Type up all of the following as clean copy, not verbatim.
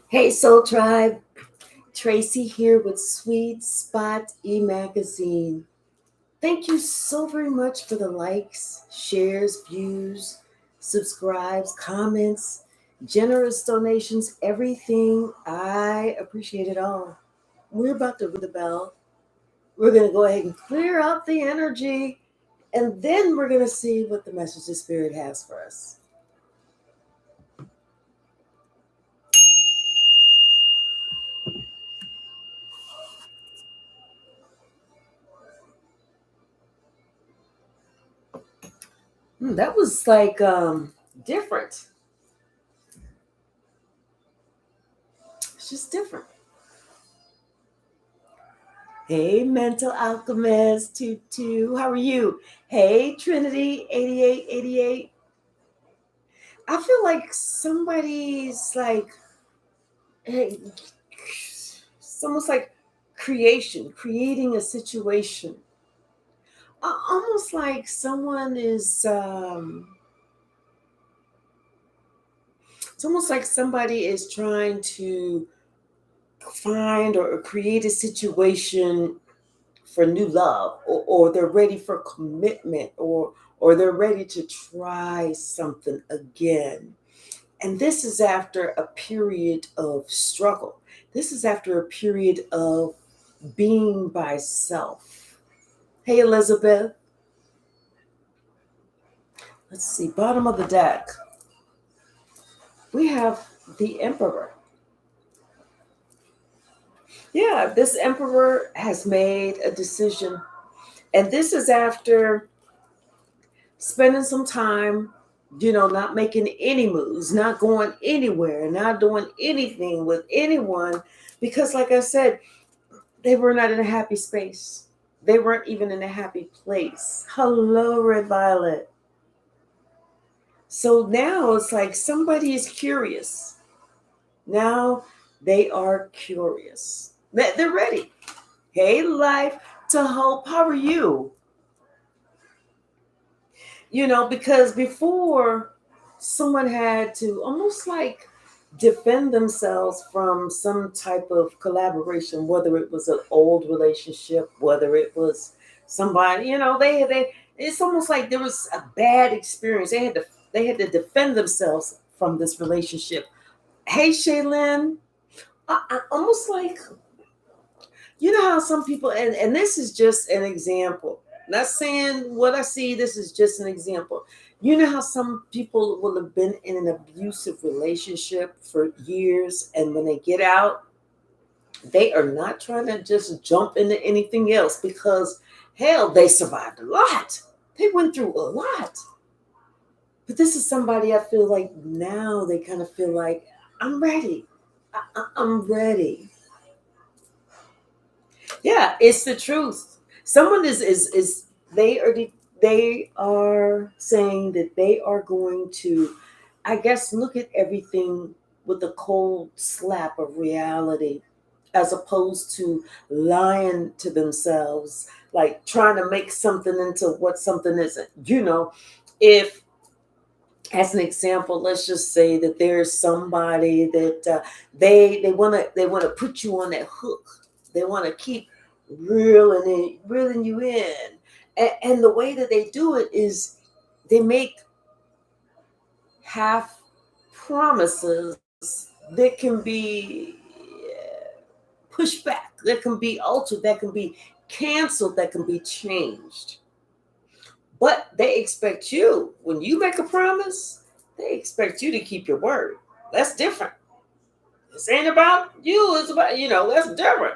Hey, Soul Tribe. Tracy here with Sweet Spot e-magazine. Thank you so very much for the likes, shares, views, subscribes, comments, generous donations, everything. I appreciate it all. We're about to ring the bell. We're going to go ahead and clear out the energy, and then we're going to see what the message of Spirit has for us. That was like different. It's just different. Hey, Mental Alchemist 22. How are you? Hey, Trinity 8888. I feel like somebody's like, hey, it's almost like creating a situation. Almost like someone is, it's almost like somebody is trying to find or create a situation for new love, or they're ready for commitment, or they're ready to try something again. And this is after a period of struggle. This is after a period of being by self. Hey, Elizabeth. Let's see, bottom of the deck. We have the Emperor. Yeah, this Emperor has made a decision. And this is after spending some time, not making any moves, not going anywhere, not doing anything with anyone, because, like I said, they were not in a happy space. They weren't even in a happy place. Hello, Red Violet. So now it's like somebody is curious. Now they are curious. They're ready. Hey, life to hope. How are you? Because before someone had to almost like defend themselves from some type of collaboration, whether it was an old relationship, whether it was somebody, they it's almost like there was a bad experience. They had to defend themselves from this relationship. Hey, Shaylin, I almost like, how some people, and this is just an example, not saying what I see, this is just an example. You know how some people will have been in an abusive relationship for years, and when they get out, they are not trying to just jump into anything else, because hell, they survived a lot. They went through a lot. But this is somebody, I feel like now they kind of feel like, I'm ready. I'm ready. Yeah, it's the truth. Someone is they are saying that they are going to, I guess, look at everything with a cold slap of reality, as opposed to lying to themselves, like trying to make something into what something isn't. If, as an example, let's just say that there's somebody that they want to put you on that hook. They want to keep reeling you in, and the way that they do it is they make half promises that can be pushed back, that can be altered, that can be canceled, that can be changed. But they expect you, when you make a promise, they expect you to keep your word. That's different. This ain't about you, it's about, that's different.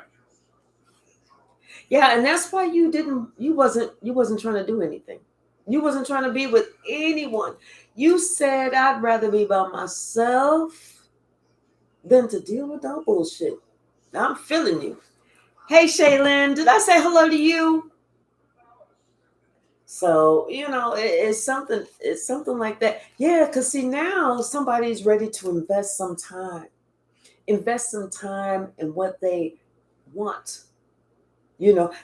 Yeah, and that's why you wasn't trying to do anything. You wasn't trying to be with anyone. You said, I'd rather be by myself than to deal with that bullshit. I'm feeling you. Hey, Shaylin, did I say hello to you? So, it's something like that. Yeah, because see, now somebody's ready to invest some time in what they want.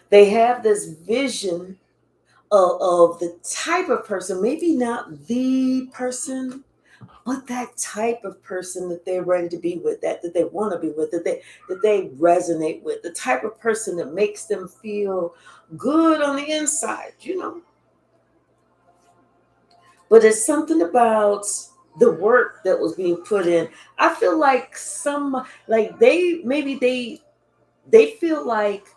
They have this vision of the type of person, maybe not the person, but that type of person that they're ready to be with, that they want to be with, that they resonate with, the type of person that makes them feel good on the inside, But it's something about the work that was being put in. I feel like they feel like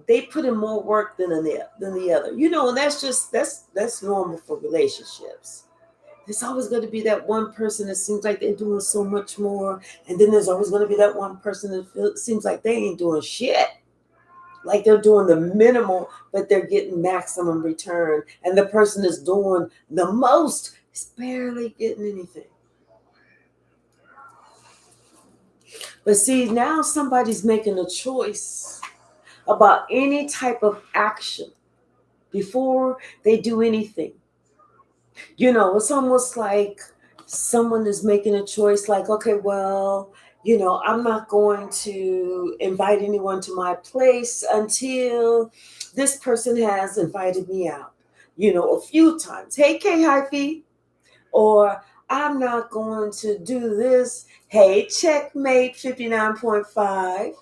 they put in more work than the other, and that's normal for relationships. There's always going to be that one person that seems like they're doing so much more, and then there's always going to be that one person that seems like they ain't doing shit. Like they're doing the minimal, but they're getting maximum return, and the person that's doing the most is barely getting anything. But see, now somebody's making a choice about any type of action before they do anything. It's almost like someone is making a choice like, okay, well, I'm not going to invite anyone to my place until this person has invited me out, a few times. Hey, K Hypsee. Or I'm not going to do this. Hey, checkmate 59.5.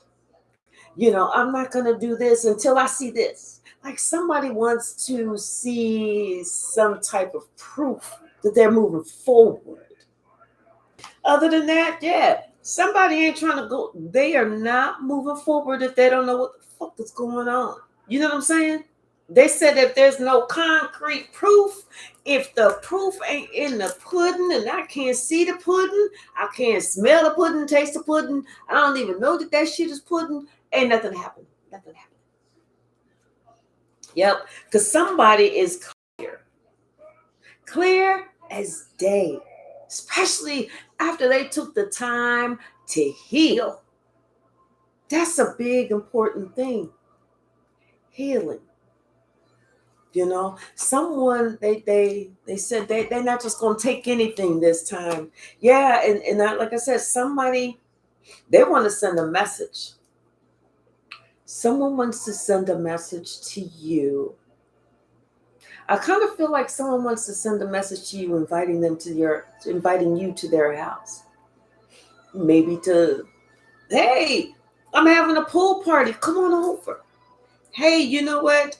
I'm not going to do this until I see this. Like somebody wants to see some type of proof that they're moving forward. Other than that, yeah, somebody ain't trying to go. They are not moving forward if they don't know what the fuck is going on. You know what I'm saying? They said if there's no concrete proof, if the proof ain't in the pudding and I can't see the pudding, I can't smell the pudding, taste the pudding, I don't even know that shit is pudding, ain't nothing happening. Nothing happening. Yep, because somebody is clear as day, especially after they took the time to heal. That's a big, important thing. Healing. Someone they said they're not just going to take anything this time. Yeah, and like I said, somebody, they want to send a message. Someone wants to send a message to you. I kind of feel like someone wants to send a message to you, inviting you to their house. Maybe hey, I'm having a pool party. Come on over. Hey, you know what?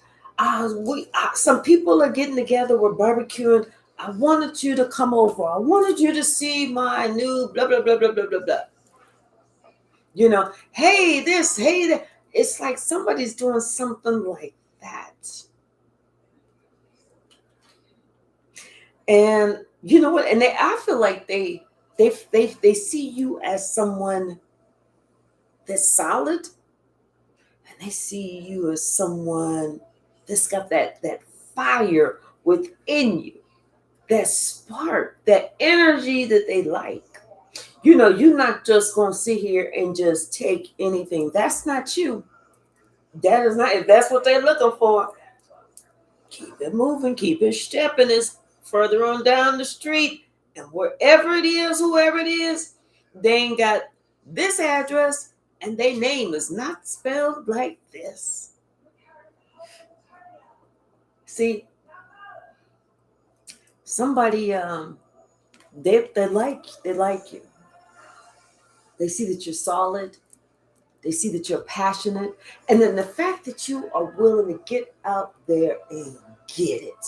Some people are getting together. We're barbecuing. I wanted you to come over. I wanted you to see my new blah, blah, blah, blah, blah, blah, blah. Hey, this, hey, that. It's like somebody's doing something like that. And you know what? And I feel like they see you as someone that's solid. And they see you as someone that's got that fire within you, that spark, that energy that they like. You're not just going to sit here and just take anything. That's not you. That is not, if that's what they're looking for, keep it moving, keep it stepping. It's further on down the street. And wherever it is, whoever it is, they ain't got this address and their name is not spelled like this. See, somebody, they like you. They see that you're solid. They see that you're passionate. And then the fact that you are willing to get out there and get it.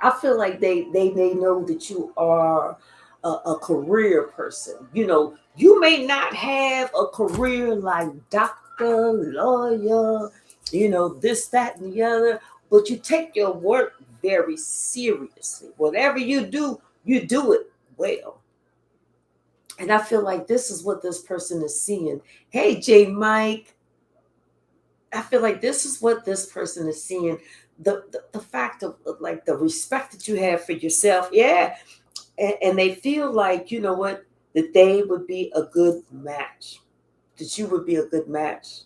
I feel like they know that you are a career person. You may not have a career like doctor, lawyer, this, that, and the other, but you take your work very seriously. Whatever you do it well. And I feel like this is what this person is seeing. Hey, J. Mike. I feel like this is what this person is seeing. The fact of like the respect that you have for yourself. Yeah. And they feel like, you know what, that they would be a good match. That you would be a good match.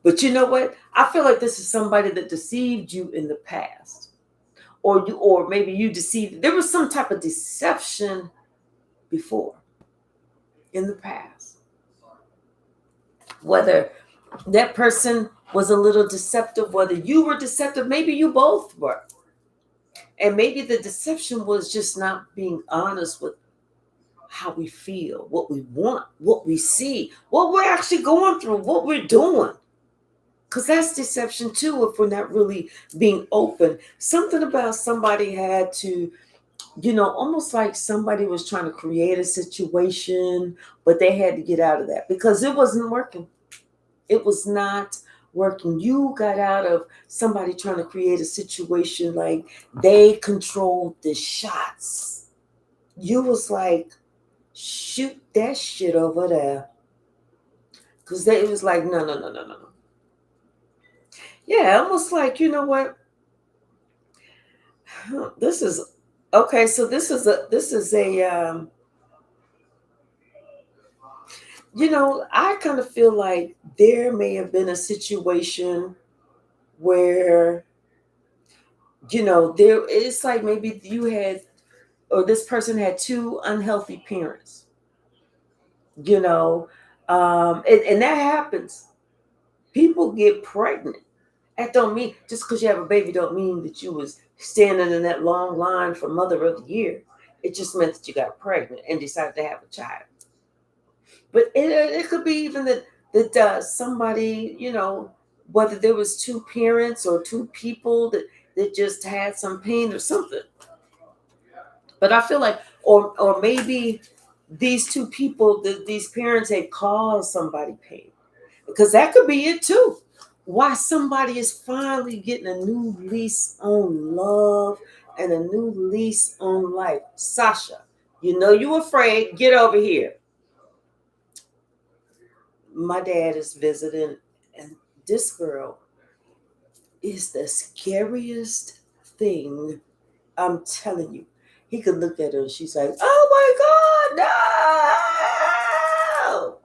But you know what? I feel like this is somebody that deceived you in the past. Or maybe you deceived. There was some type of deception before. In the past, whether that person was a little deceptive, whether you were deceptive, maybe you both were, and maybe the deception was just not being honest with how we feel, what we want, what we see, what we're actually going through, what we're doing. Because that's deception too, if we're not really being open. Something about somebody had to, almost like somebody was trying to create a situation, but they had to get out of that because it wasn't working. It was not working. You got out of somebody trying to create a situation like they controlled the shots. You was like, shoot that shit over there. Because it was like, no, no, no, no, no. Yeah, almost like, you know what? This is okay. So this is a I kind of feel like there may have been a situation where, there it's like maybe you had, or this person had two unhealthy parents, and that happens. People get pregnant. That don't mean just because you have a baby don't mean that you was standing in that long line for Mother of the Year. It just meant that you got pregnant and decided to have a child. But it could be even that somebody, whether there was two parents or two people that just had some pain or something. But I feel like, or maybe these two people, these parents had caused somebody pain, because that could be it too. Why somebody is finally getting a new lease on love and a new lease on life. Sasha, you afraid. Get over here. My dad is visiting, and this girl is the scariest thing. I'm telling you. He could look at her and she's like, oh my God, no.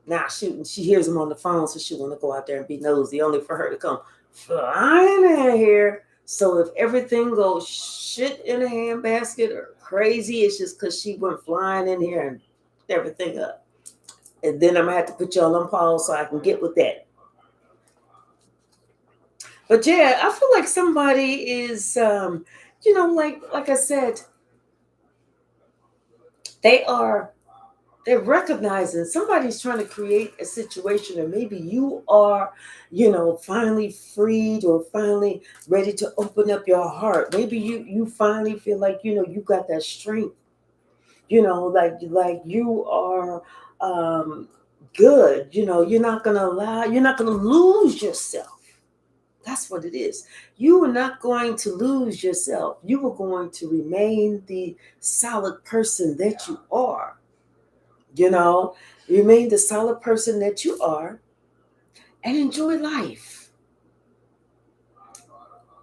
Now she hears him on the phone, so she want to go out there and be nosy, only for her to come flying in here. So if everything goes shit in a handbasket or crazy, it's just because she went flying in here and everything up. And then I'm going to have to put y'all on pause so I can get with that. But yeah, I feel like somebody is, like I said, they're recognizing somebody's trying to create a situation, or maybe you are, finally freed or finally ready to open up your heart. Maybe you finally feel like, you got that strength, like you are good. You're not going to lose yourself. That's what it is. You are not going to lose yourself. You are going to remain the solid person that you are. Remain the solid person that you are and enjoy life.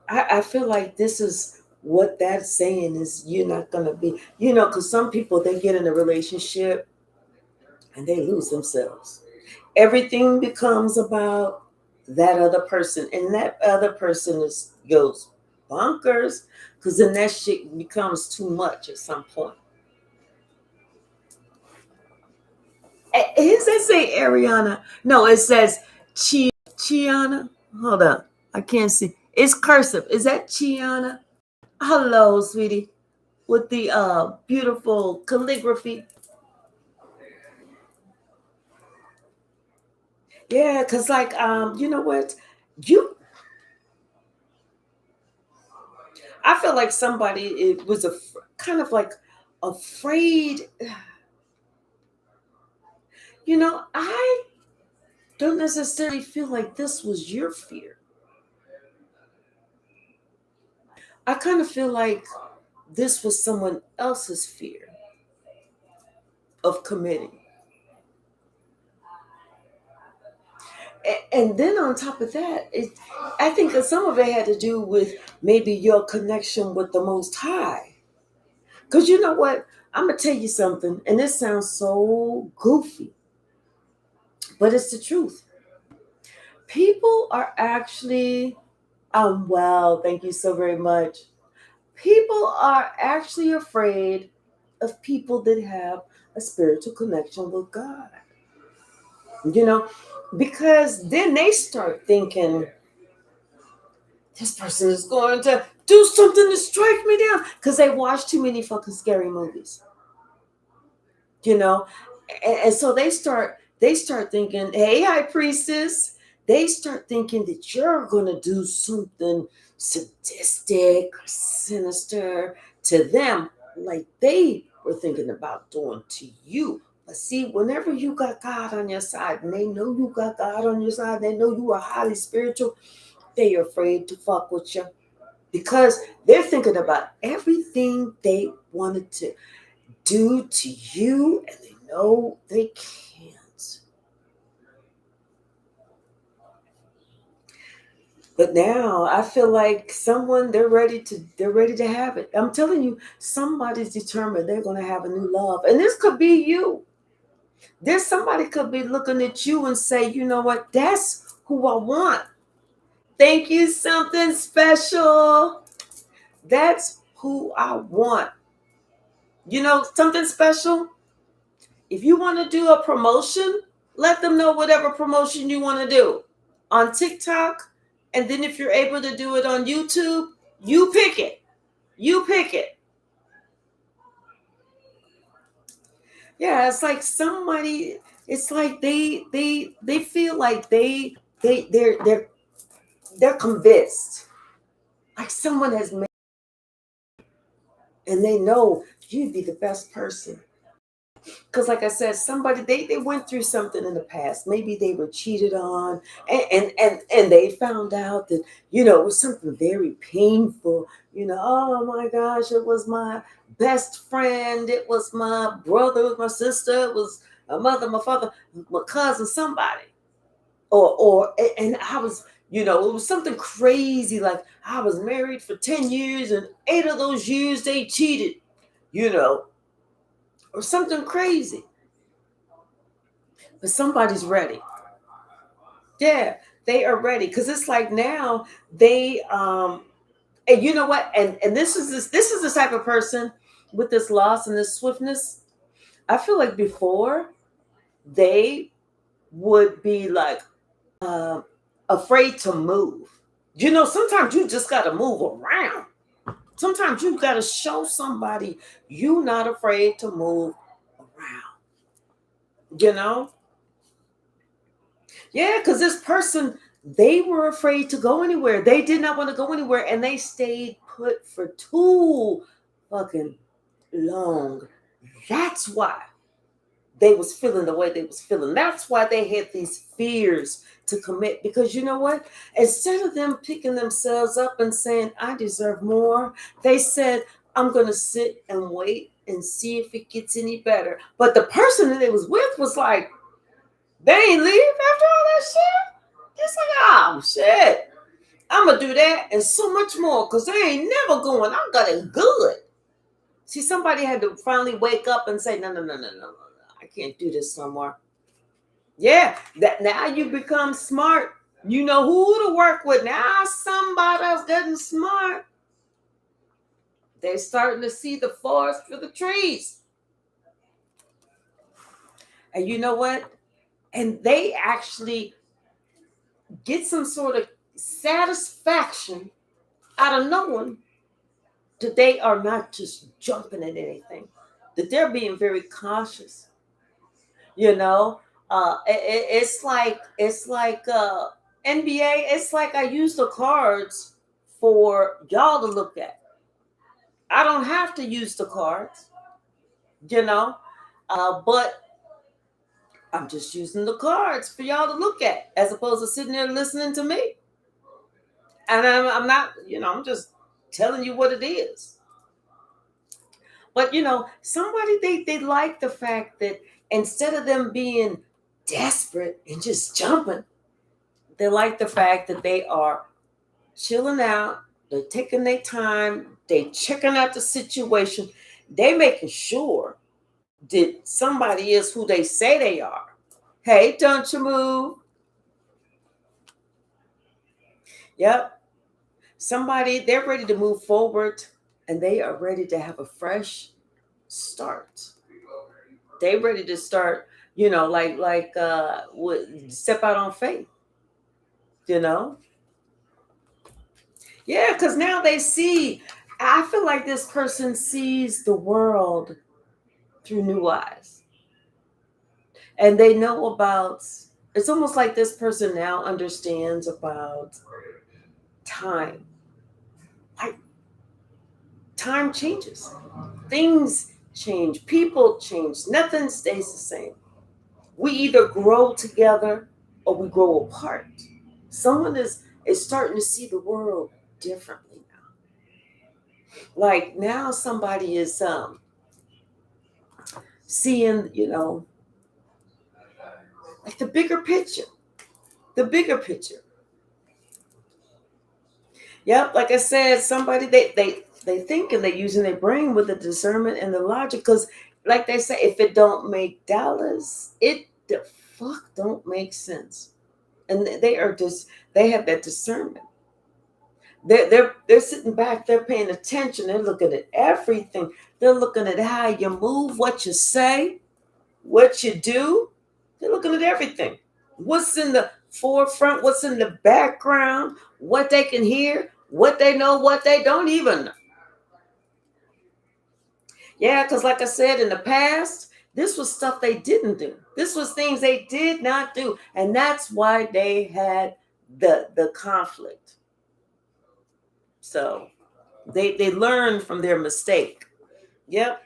I feel like this is what that's saying is you're not going to be, because some people, they get in a relationship and they lose themselves. Everything becomes about that other person, and that other person goes bonkers, because then that shit becomes too much at some point. Does it say Ariana? No, it says Chiana. Hold up. I can't see. It's cursive. Is that Chiana? Hello, sweetie. With the beautiful calligraphy. Yeah, because like you know what? I feel like somebody it was kind of like afraid. I don't necessarily feel like this was your fear. I kind of feel like this was someone else's fear of committing. And then on top of that, I think that some of it had to do with maybe your connection with the Most High. Because you know what? I'm going to tell you something, and this sounds so goofy, but it's the truth. People are actually, well, thank you so very much. People are actually afraid of people that have a spiritual connection with God. Because then they start thinking, this person is going to do something to strike me down, because they watch too many fucking scary movies. you know. And so they start thinking, hey, high priestess, they start thinking that you're gonna do something sadistic or sinister to them, like they were thinking about doing to you. But see, whenever you got God on your side, and they know you got God on your side, they know you are highly spiritual, they are afraid to fuck with you because they're thinking about everything they wanted to do to you, and they know they can't. But now I feel like someone, they're ready to have it. I'm telling you, somebody's determined they're going to have a new love, and this could be you. There's somebody could be looking at you and say, you know what, that's who I want. Thank you, something special. That's who I want. You know, something special. If you want to do a promotion, let them know whatever promotion you want to do on TikTok. And then if you're able to do it on YouTube, you pick it. You pick it. Yeah, it's like somebody, it's like they feel like they're convinced. Like someone has made, and they know you'd be the best person. Because like I said, somebody, they went through something in the past. Maybe they were cheated on, and they found out that, it was something very painful. Oh my gosh, it was my best friend, it was my brother, it was my sister, it was my mother, my father, my cousin, somebody. And I was, it was something crazy, like I was married for 10 years and 8 of those years they cheated, you know or something crazy. But somebody's ready. Yeah, they are ready, because it's like now they and you know what, and this is the type of person with this loss and this swiftness. I feel like before they would be like uh, afraid to move. Sometimes you just got to move around. Sometimes you got to show somebody you not afraid to move around. you know Yeah, because this person, they were afraid to go anywhere. They did not want to go anywhere, and they stayed put for too fucking long. That's why they was feeling the way they was feeling. That's why they had these fears to commit. Because you know what? Instead of them picking themselves up and saying, I deserve more, they said, I'm going to sit and wait and see if it gets any better. But the person that they was with was like, they ain't leave after all that shit. It's like, oh shit, I'm gonna do that and so much more because they ain't never going. I got it good. See, somebody had to finally wake up and say, no, no, no, no, no, no, I can't do this no more. Yeah, that now you become smart. You know who to work with. Now somebody's getting smart. They're starting to see the forest for the trees. And you know what? And they actually get some sort of satisfaction out of knowing that they are not just jumping at anything, that they're being very cautious. You know, it's like NBA. It's like I use the cards for y'all to look at. I don't have to use the cards, you know, but I'm just using the cards for y'all to look at, as opposed to sitting there listening to me. And I'm not, I'm just telling you what it is. But somebody, they like the fact that instead of them being desperate and just jumping, they like the fact that they are chilling out, they're taking their time, they checking out the situation, they making sure that somebody is who they say they are. Hey, don't you move. Yep. Somebody, they're ready to move forward, and they are ready to have a fresh start. They ready to start, step out on faith, you know? Yeah, because now they see, I feel like this person sees the world through new eyes. And they know about, it's almost like this person now understands about time. Like, time changes, things change, people change, nothing stays the same. We either grow together or we grow apart. Someone is starting to see the world differently now. Like now somebody is seeing, like the bigger picture. The bigger picture. Yep, like I said, somebody they think and they're using their brain with the discernment and the logic. Because like they say, if it don't make dollars, it the fuck don't make sense. And they are just, they have that discernment. They're sitting back, they're paying attention, they're looking at everything. They're looking at how you move, what you say, what you do. They're looking at everything. What's in the forefront, what's in the background, what they can hear, what they know, what they don't even know. Yeah, because like I said, in the past, this was stuff they didn't do. This was things they did not do. And that's why they had the conflict. So they learned from their mistake. Yep.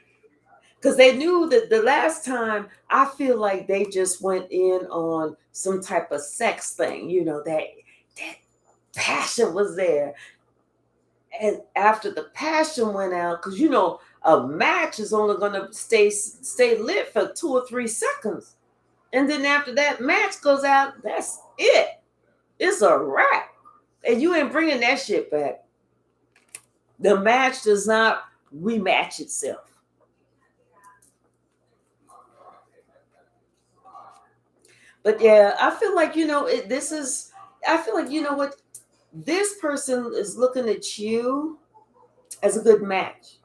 Because they knew that the last time, I feel like they just went in on some type of sex thing, that passion was there. And after the passion went out, because a match is only gonna stay lit for 2 or 3 seconds. And then after that match goes out, that's it. It's a wrap. And you ain't bringing that shit back. The match does not rematch itself. But yeah, I feel like, I feel like, what? This person is looking at you as a good match.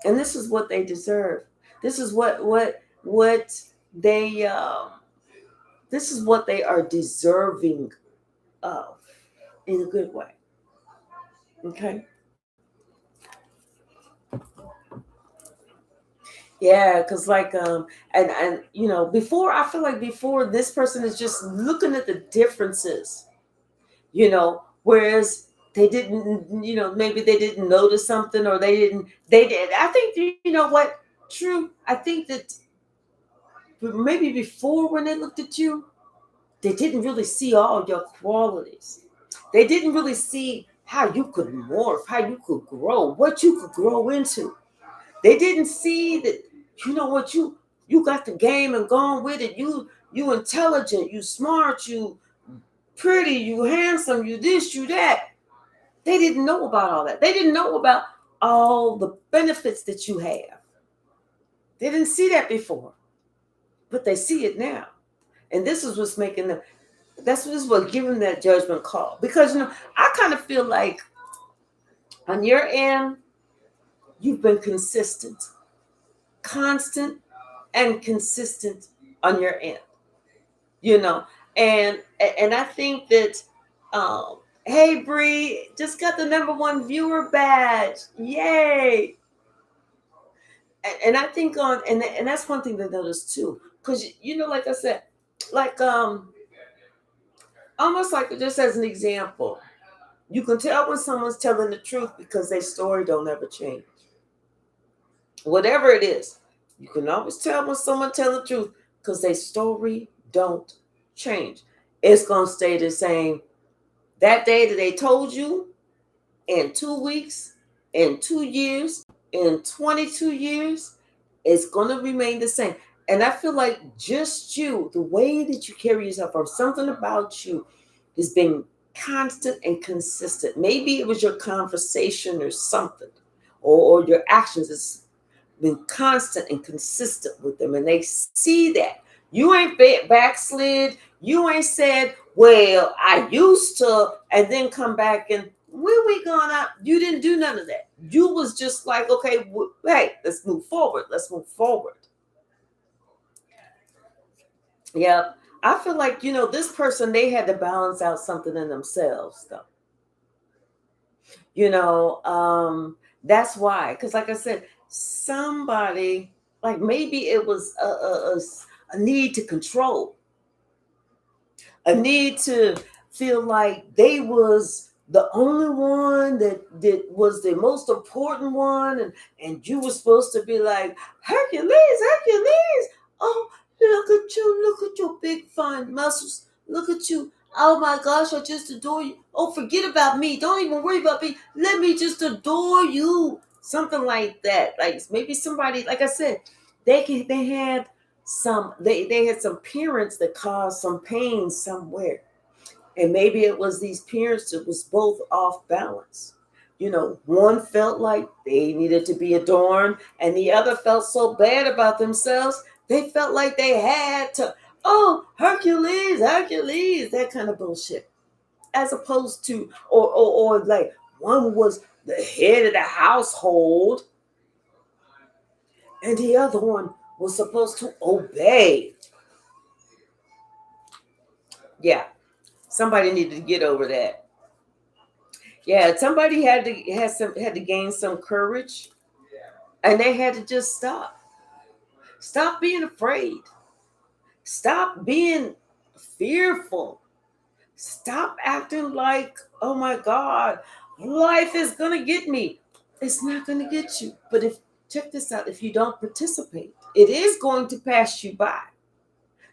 And this is what they deserve. This is what they, this is what they are deserving of in a good way. Okay. Yeah, because like and before, I feel like before, this person is just looking at the differences, whereas they didn't, maybe they didn't notice something, or they did. I think, what, true, I think that maybe before, when they looked at you, they didn't really see all your qualities. They didn't really see how you could morph, how you could grow, what you could grow into. They didn't see that, what, you got the game and gone with it. You intelligent, you smart, you pretty, you handsome, you this, you that. They didn't know about all that. They didn't know about all the benefits that you have. They didn't see that before, but they see it now. And this is what's making them, this is what giving that judgment call. Because, I kind of feel like on your end, you've been consistent, constant and consistent on your end, and I think that, hey Bree, just got the #1 viewer badge. Yay. And I think and that's one thing to notice too. Because like I said, like almost like, just as an example, you can tell when someone's telling the truth because their story don't ever change. Whatever it is, you can always tell when someone tell the truth because their story don't change. It's gonna stay the same. That day that they told you, in 2 weeks, in 2 years, in 22 years, it's gonna remain the same. And I feel like just you, the way that you carry yourself, or something about you, has been constant and consistent. Maybe it was your conversation or something, or your actions has been constant and consistent with them, and they see that you ain't backslid. You ain't said, well, I used to, and then come back and when we gone out. You didn't do none of that. You was just like, okay, hey, let's move forward. Let's move forward. Yeah. I feel like, this person, they had to balance out something in themselves, though. That's why. Because like I said, somebody, like maybe it was a need to control, a need to feel like they was the only one that was the most important one, and you were supposed to be like, Hercules, oh, look at your big fine muscles, look at you, oh my gosh, I just adore you, oh, forget about me, don't even worry about me, let me just adore you, something like that. Like maybe somebody, like I said, they had they had some parents that caused some pain somewhere, and maybe it was these parents that was both off balance. One felt like they needed to be adorned, and the other felt so bad about themselves they felt like they had to, oh, Hercules, that kind of bullshit, as opposed to, or like one was the head of the household and the other one was supposed to obey. Yeah, somebody needed to get over that. Yeah, somebody had to gain some courage, and they had to just stop being afraid, stop being fearful, stop acting like, oh my God, life is gonna get me. It's not gonna get you. But if check this out, if you don't participate, it is going to pass you by.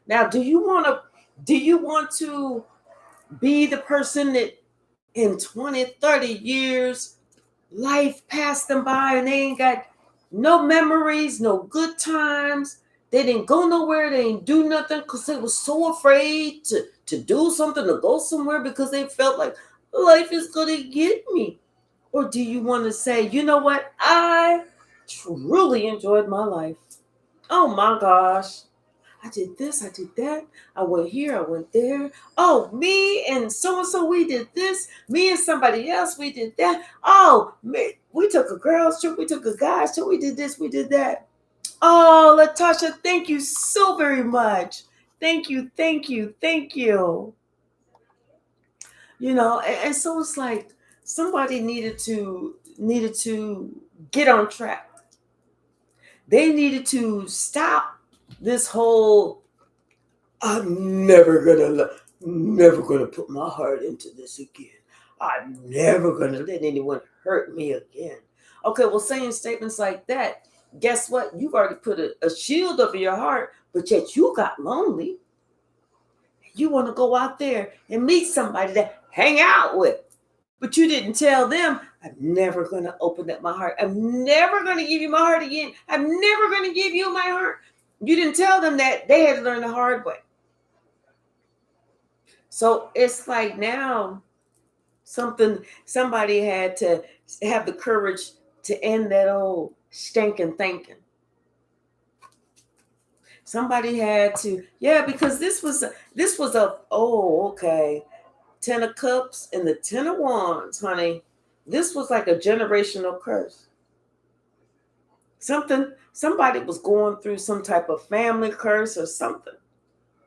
Now, do you want to be the person that in 20, 30 years, life passed them by and they ain't got no memories, no good times. They didn't go nowhere. They didn't do nothing because they were so afraid to do something, to go somewhere because they felt like life is going to get me? Or do you want to say, you know what? I truly enjoyed my life. Oh my gosh. I did this, I did that. I went here, I went there. Oh, me and so, we did this. Me and somebody else, we did that. Oh, we took a girl's trip, we took a guy's trip, we did this, we did that. Oh, Latasha, thank you so very much. Thank you, thank you, thank you. And so it's like somebody needed to get on track. They needed to stop this whole, I'm never gonna put my heart into this again. I'm never gonna let anyone hurt me again. Okay, well, saying statements like that, guess what? You've already put a shield over your heart, but yet you got lonely. You want to go out there and meet somebody to hang out with. But you didn't tell them, I'm never going to open up my heart. I'm never going to give you my heart again. I'm never going to give you my heart. You didn't tell them that. They had to learn the hard way. So it's like now somebody had to have the courage to end that old stinking thinking. Somebody had to, because this was oh, okay, 10 of cups and the 10 of wands, honey. This was like a generational curse. Somebody was going through some type of family curse or something,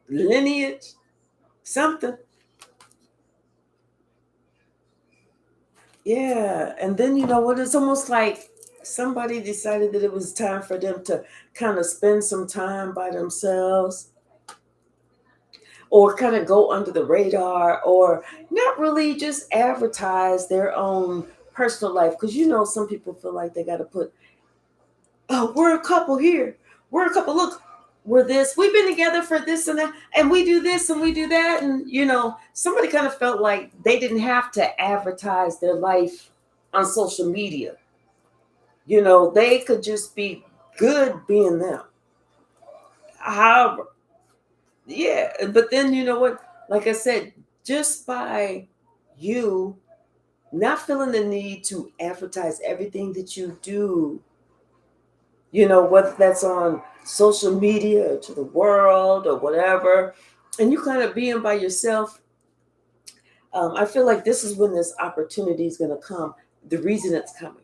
lineage, something. Yeah, and then you know what? It's almost like somebody decided that it was time for them to kind of spend some time by themselves, or kind of go under the radar, or not really just advertise their own personal life. Because some people feel like they got to put, oh, we're a couple here, we're a couple, look, we're this, we've been together for this and that, and we do this and we do that. And somebody kind of felt like they didn't have to advertise their life on social media. They could just be good being them. However, yeah, but then you know what? Like I said, just by you not feeling the need to advertise everything that you do, whether that's on social media or to the world or whatever, and you kind of being by yourself, I feel like this is when this opportunity is going to come. The reason it's coming.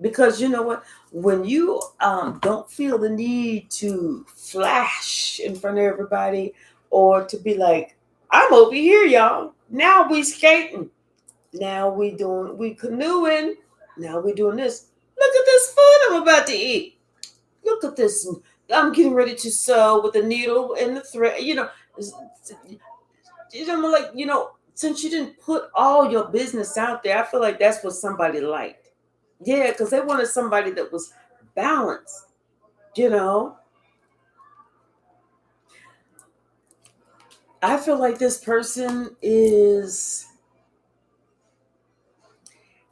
Because you know what? When you don't feel the need to flash in front of everybody, or to be like, I'm over here, y'all. Now we skating. Now we canoeing. Now we doing this. Look at this food I'm about to eat. Look at this I'm getting ready to sew with the needle and the thread. Like, since you didn't put all your business out there, I feel like that's what somebody liked. Yeah, because they wanted somebody that was balanced, you know. I feel like this person is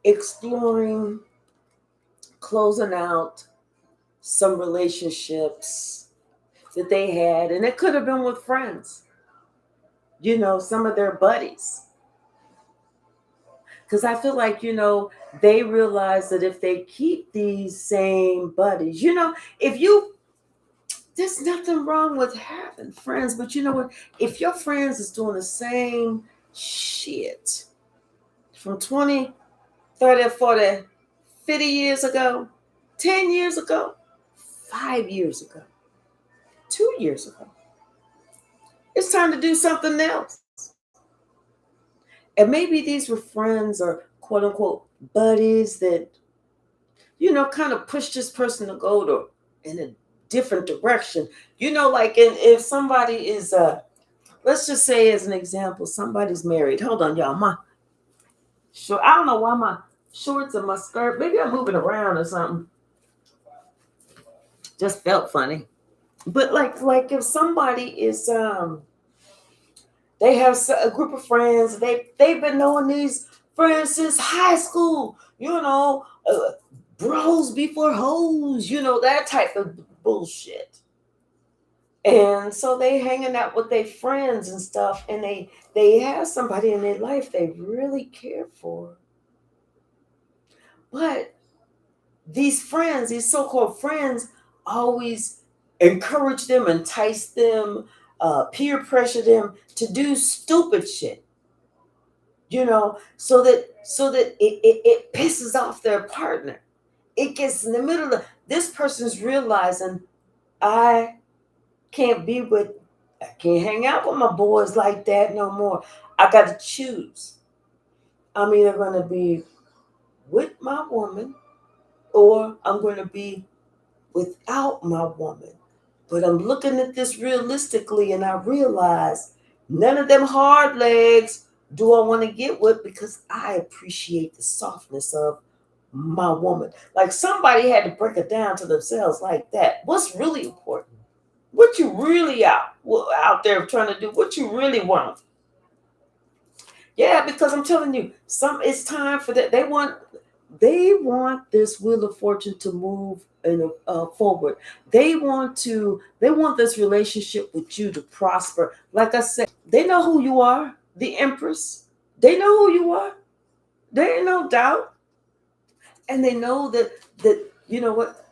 exploring closing out some relationships that they had, and it could have been with friends, some of their buddies. Because I feel like, they realize that if they keep these same buddies, there's nothing wrong with having friends, but you know what? If your friends is doing the same shit from 20, 30, 40, 50 years ago, 10 years ago, 5 years ago, 2 years ago, it's time to do something else. And maybe these were friends or quote unquote buddies that, kind of push this person to go in a different direction. Like if somebody is, let's just say as an example, somebody's married. Hold on, y'all. I don't know why my shorts and my skirt, maybe I'm moving around or something. Just felt funny. But like if somebody is, they have a group of friends, they've been knowing these friends since high school, bros before hoes, that type of bullshit. And so they hanging out with their friends and stuff, and they have somebody in their life they really care for. But these friends, these so-called friends, always encourage them, entice them, peer pressure them to do stupid shit. So that it pisses off their partner. It gets in the middle of this person's realizing I can't hang out with my boys like that no more. I got to choose. I'm either going to be with my woman or I'm going to be without my woman. But I'm looking at this realistically and I realize none of them hard legs do I want to get with because I appreciate the softness of my woman. Like somebody had to break it down to themselves like that. What's really important? What you really out there trying to do? What you really want? Yeah, because I'm telling you, it's time for that. They want this wheel of fortune to move forward. They want this relationship with you to prosper. Like I said, they know who you are, the Empress. They know who you are. There ain't no doubt. And they know that you know what,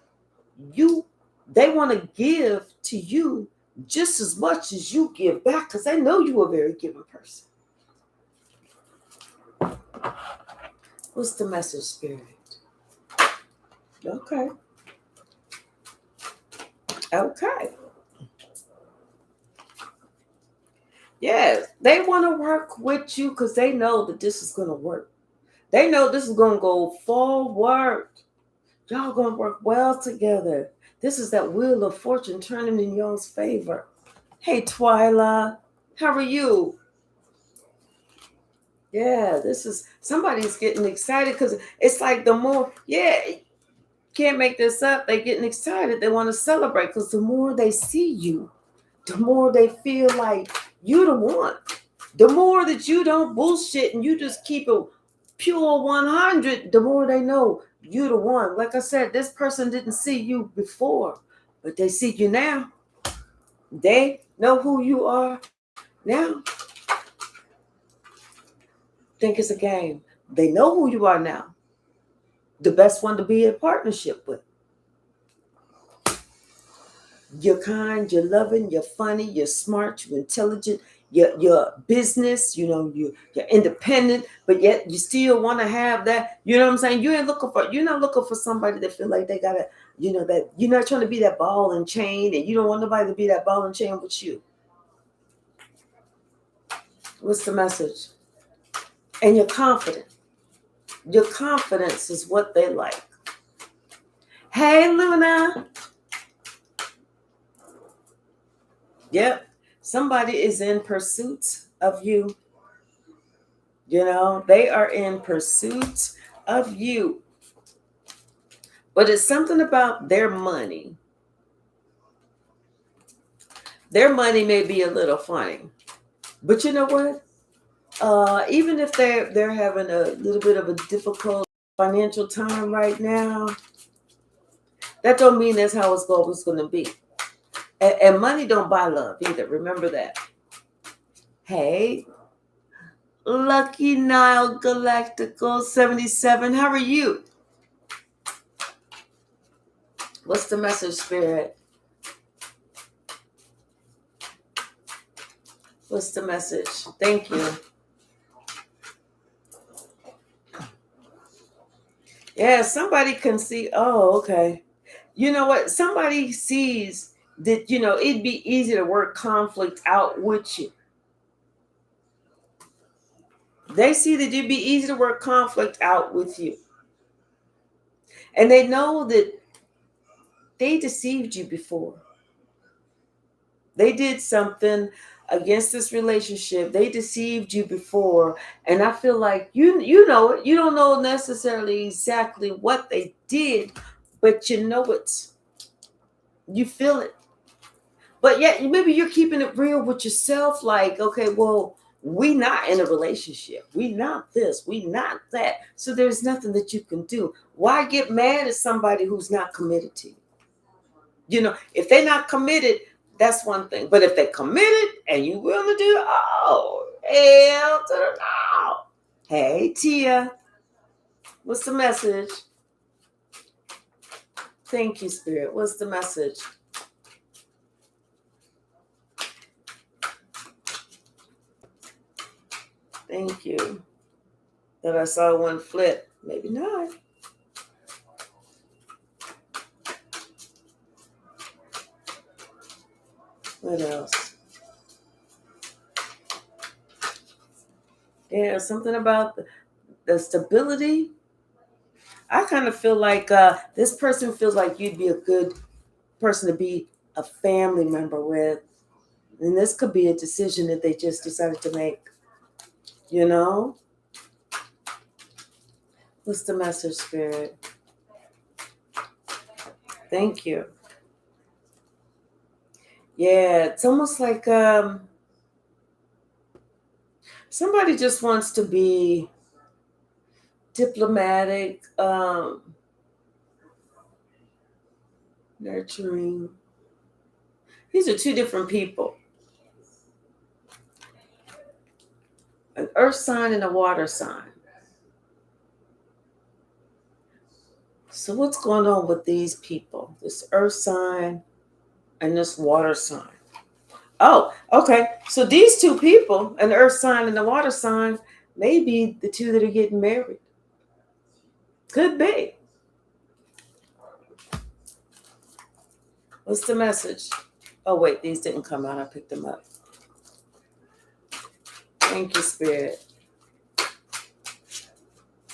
they want to give to you just as much as you give back because they know you're a very giving person. What's the message, Spirit? Okay. Yeah, they want to work with you because they know that this is going to work. They know this is going to go forward. Y'all going to work well together. This is that wheel of fortune turning in y'all's favor. Hey, Twyla, how are you? Yeah, somebody's getting excited because it's like the more, can't make this up. They're getting excited. They want to celebrate because the more they see you, the more they feel like you the one. The more that you don't bullshit and you just keep it pure 100, the more they know you the one. Like I said, this person didn't see you before, but they see you now. They know who you are now. Think it's a game. They know who you are now. The best one to be in partnership with. You're kind, you're loving, you're funny, you're smart, you're intelligent, you're business, you're independent, but yet you still want to have that. You know what I'm saying? You're not looking for somebody that feel like they gotta, that you're not trying to be that ball and chain, and you don't want nobody to be that ball and chain with you. What's the message? And you're confident. Your confidence is what they like. Hey, Luna. Yep. Somebody is in pursuit of you. You know, they are in pursuit of you. But it's something about their money. Their money may be a little funny. But you know what? Even if they're having a little bit of a difficult financial time right now, that don't mean that's how it's always going to be. And money don't buy love either. Remember that. Hey, Lucky Nile Galactical 77. How are you? What's the message, Spirit? What's the message? Thank you. Yeah, somebody can see. Oh, okay. You know what? Somebody sees that, it'd be easy to work conflict out with you. They see that it'd be easy to work conflict out with you. And they know that they deceived you before. They did something against this relationship. They deceived you before. And I feel like you know it. You don't know necessarily exactly what they did, but you know it. You feel it. But yet maybe you're keeping it real with yourself. Like, okay, well, we not in a relationship. We not this. We not that. So there's nothing that you can do. Why get mad at somebody who's not committed to you? If they're not committed, that's one thing. But if they're committed and you willing to do, oh, hell to the no. Hey, Tia, what's the message? Thank you, Spirit. What's the message? Thank you. That I saw one flip. Maybe not. What else? Yeah, something about the stability. I kind of feel like this person feels like you'd be a good person to be a family member with. And this could be a decision that they just decided to make. What's the message, Spirit? Thank you. Yeah, it's almost like somebody just wants to be diplomatic, nurturing. These are two different people. An earth sign and a water sign. So what's going on with these people? This earth sign and this water sign. Oh, okay. So these two people, an earth sign and a water sign, may be the two that are getting married. Could be. What's the message? Oh, wait, these didn't come out. I picked them up. Thank you, Spirit.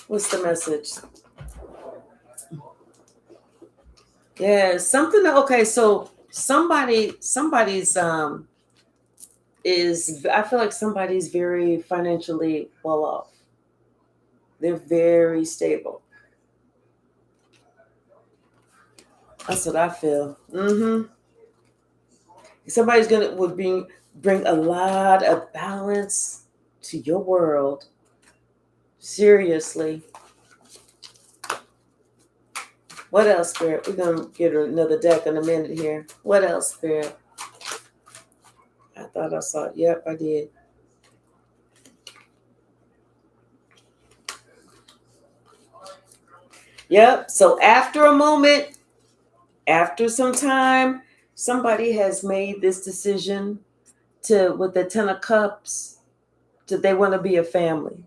What's the message? Yeah, something. Okay, so somebody's is, I feel like somebody's very financially well off. They're very stable. That's what I feel. Somebody's would bring a lot of balance to your world. Seriously. What else, Spirit? We're gonna get another deck in a minute here. What else, Spirit? I thought I saw it. Yep, I did. Yep. So after a moment, after some time, somebody has made this decision with the 10 of Cups, they want to be a family.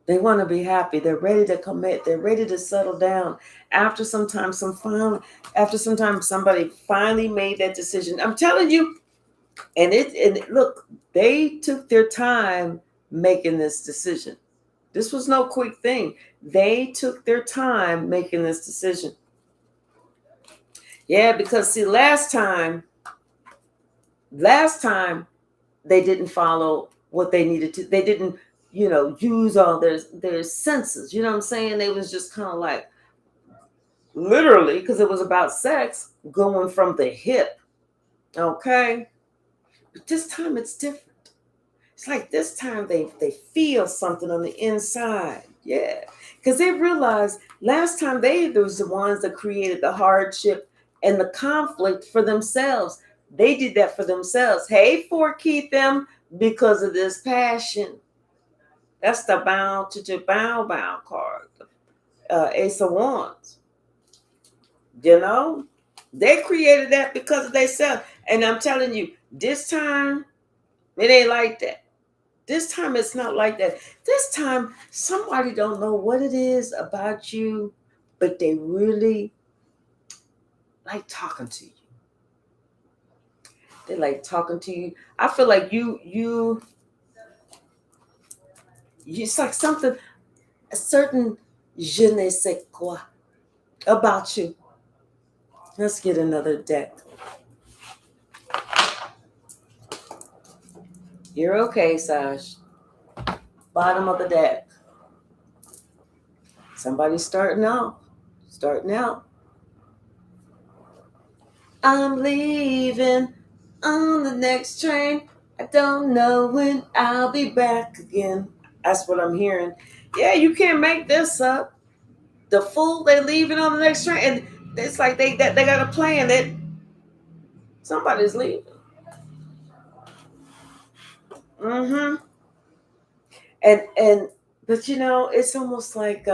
They want to be happy. They're ready to commit. They're ready to settle down. After some time, somebody finally made that decision. I'm telling you, and look, they took their time making this decision. This was no quick thing. They took their time making this decision. Yeah, because see, last time Last time they didn't follow what they needed to. They didn't, use all their senses. You know what I'm saying? They was just kind of like literally, because it was about sex, going from the hip. Okay. But this time it's different. It's like this time they feel something on the inside. Yeah. Because they realized last time they was the ones that created the hardship and the conflict for themselves. They did that for themselves. Hey, for keep them because of this passion. That's the bound to bound card. Ace of Wands. They created that because of themselves. And I'm telling you, this time it ain't like that. This time it's not like that. This time somebody don't know what it is about you, but they really like talking to you. They like talking to you. I feel like it's like something, a certain je ne sais quoi about you. Let's get another deck. You're okay, Sash. Bottom of the deck. Somebody's starting out. I'm leaving on the next train. I don't know when I'll be back again. That's what I'm hearing. Yeah, you can't make this up. The fool, they leaving on the next train, and it's like they got a plan that somebody's leaving. Mm-hmm. And but it's almost like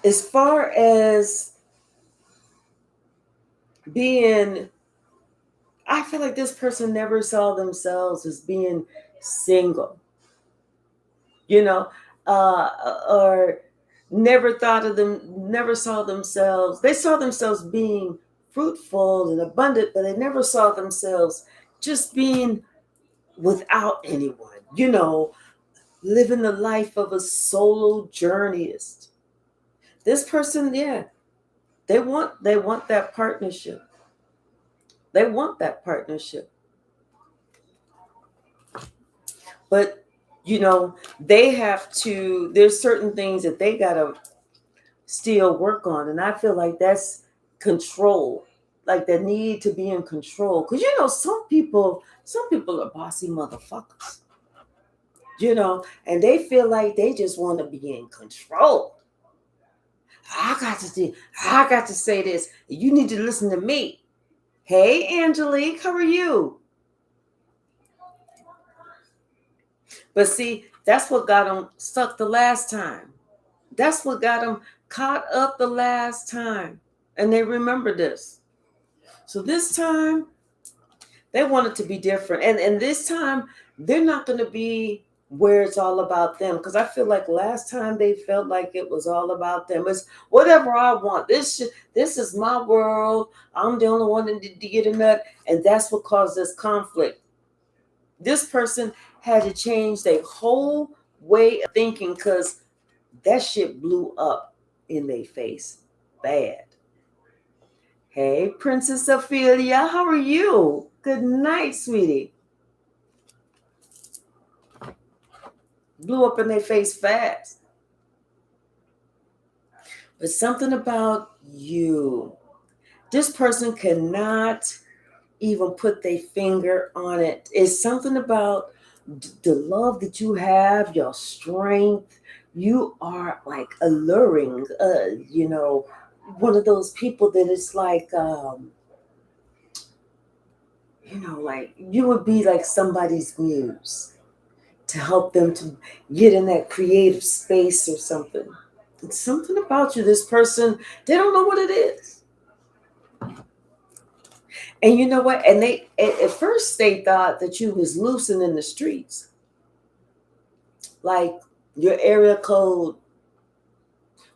as far as being, I feel like this person never saw themselves as being single, you know, or never saw themselves. They saw themselves being fruitful and abundant, but they never saw themselves just being without anyone, living the life of a solo journeyist. This person, yeah, they want that partnership. They want that partnership. But they have to, there's certain things that they gotta still work on. And I feel like that's control. Like the need to be in control. Because some people are bossy motherfuckers. And they feel like they just want to be in control. I got to say this. You need to listen to me. Hey, Angelique, how are you? But see, that's what got them stuck the last time. That's what got them caught up the last time. And they remember this. So this time, they want it to be different. And this time, they're not going to be where it's all about them. Because I feel like last time they felt like it was all about them. It's whatever I want. This is my world. I'm the only one that did get a nut. And that's what caused this conflict. This person had to change their whole way of thinking because that shit blew up in their face bad. Hey, Princess Ophelia, how are you? Good night, sweetie. Blew up in their face fast. But something about you. This person cannot even put their finger on it. It's something about the love that you have, your strength. You are like alluring, one of those people that it's like, like you would be like somebody's muse to help them to get in that creative space or something. It's something about you. This person, they don't know what it is. And you know what? And they at first they thought that you was loosing in the streets. Like your area code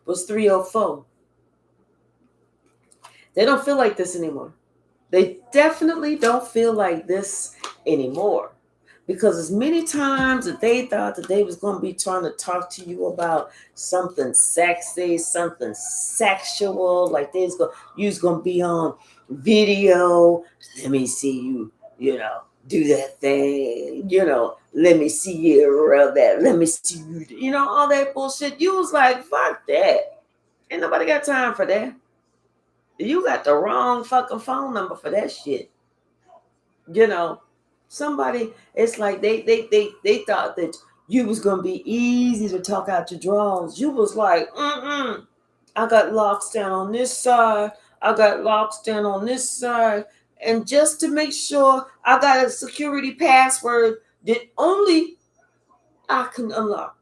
was 304. They don't feel like this anymore. They definitely don't feel like this anymore. Because as many times that they thought that they was going to be trying to talk to you about something sexy, something sexual, like you was going to be on video. Let me see you, do that thing, let me see you rub that. Let me see you, all that bullshit. You was like, fuck that. Ain't nobody got time for that. You got the wrong fucking phone number for that shit. Somebody, it's like they thought that you was gonna be easy to talk out your drawers. You was like, I got locks down on this side, I got locks down on this side, and just to make sure, I got a security password that only I can unlock.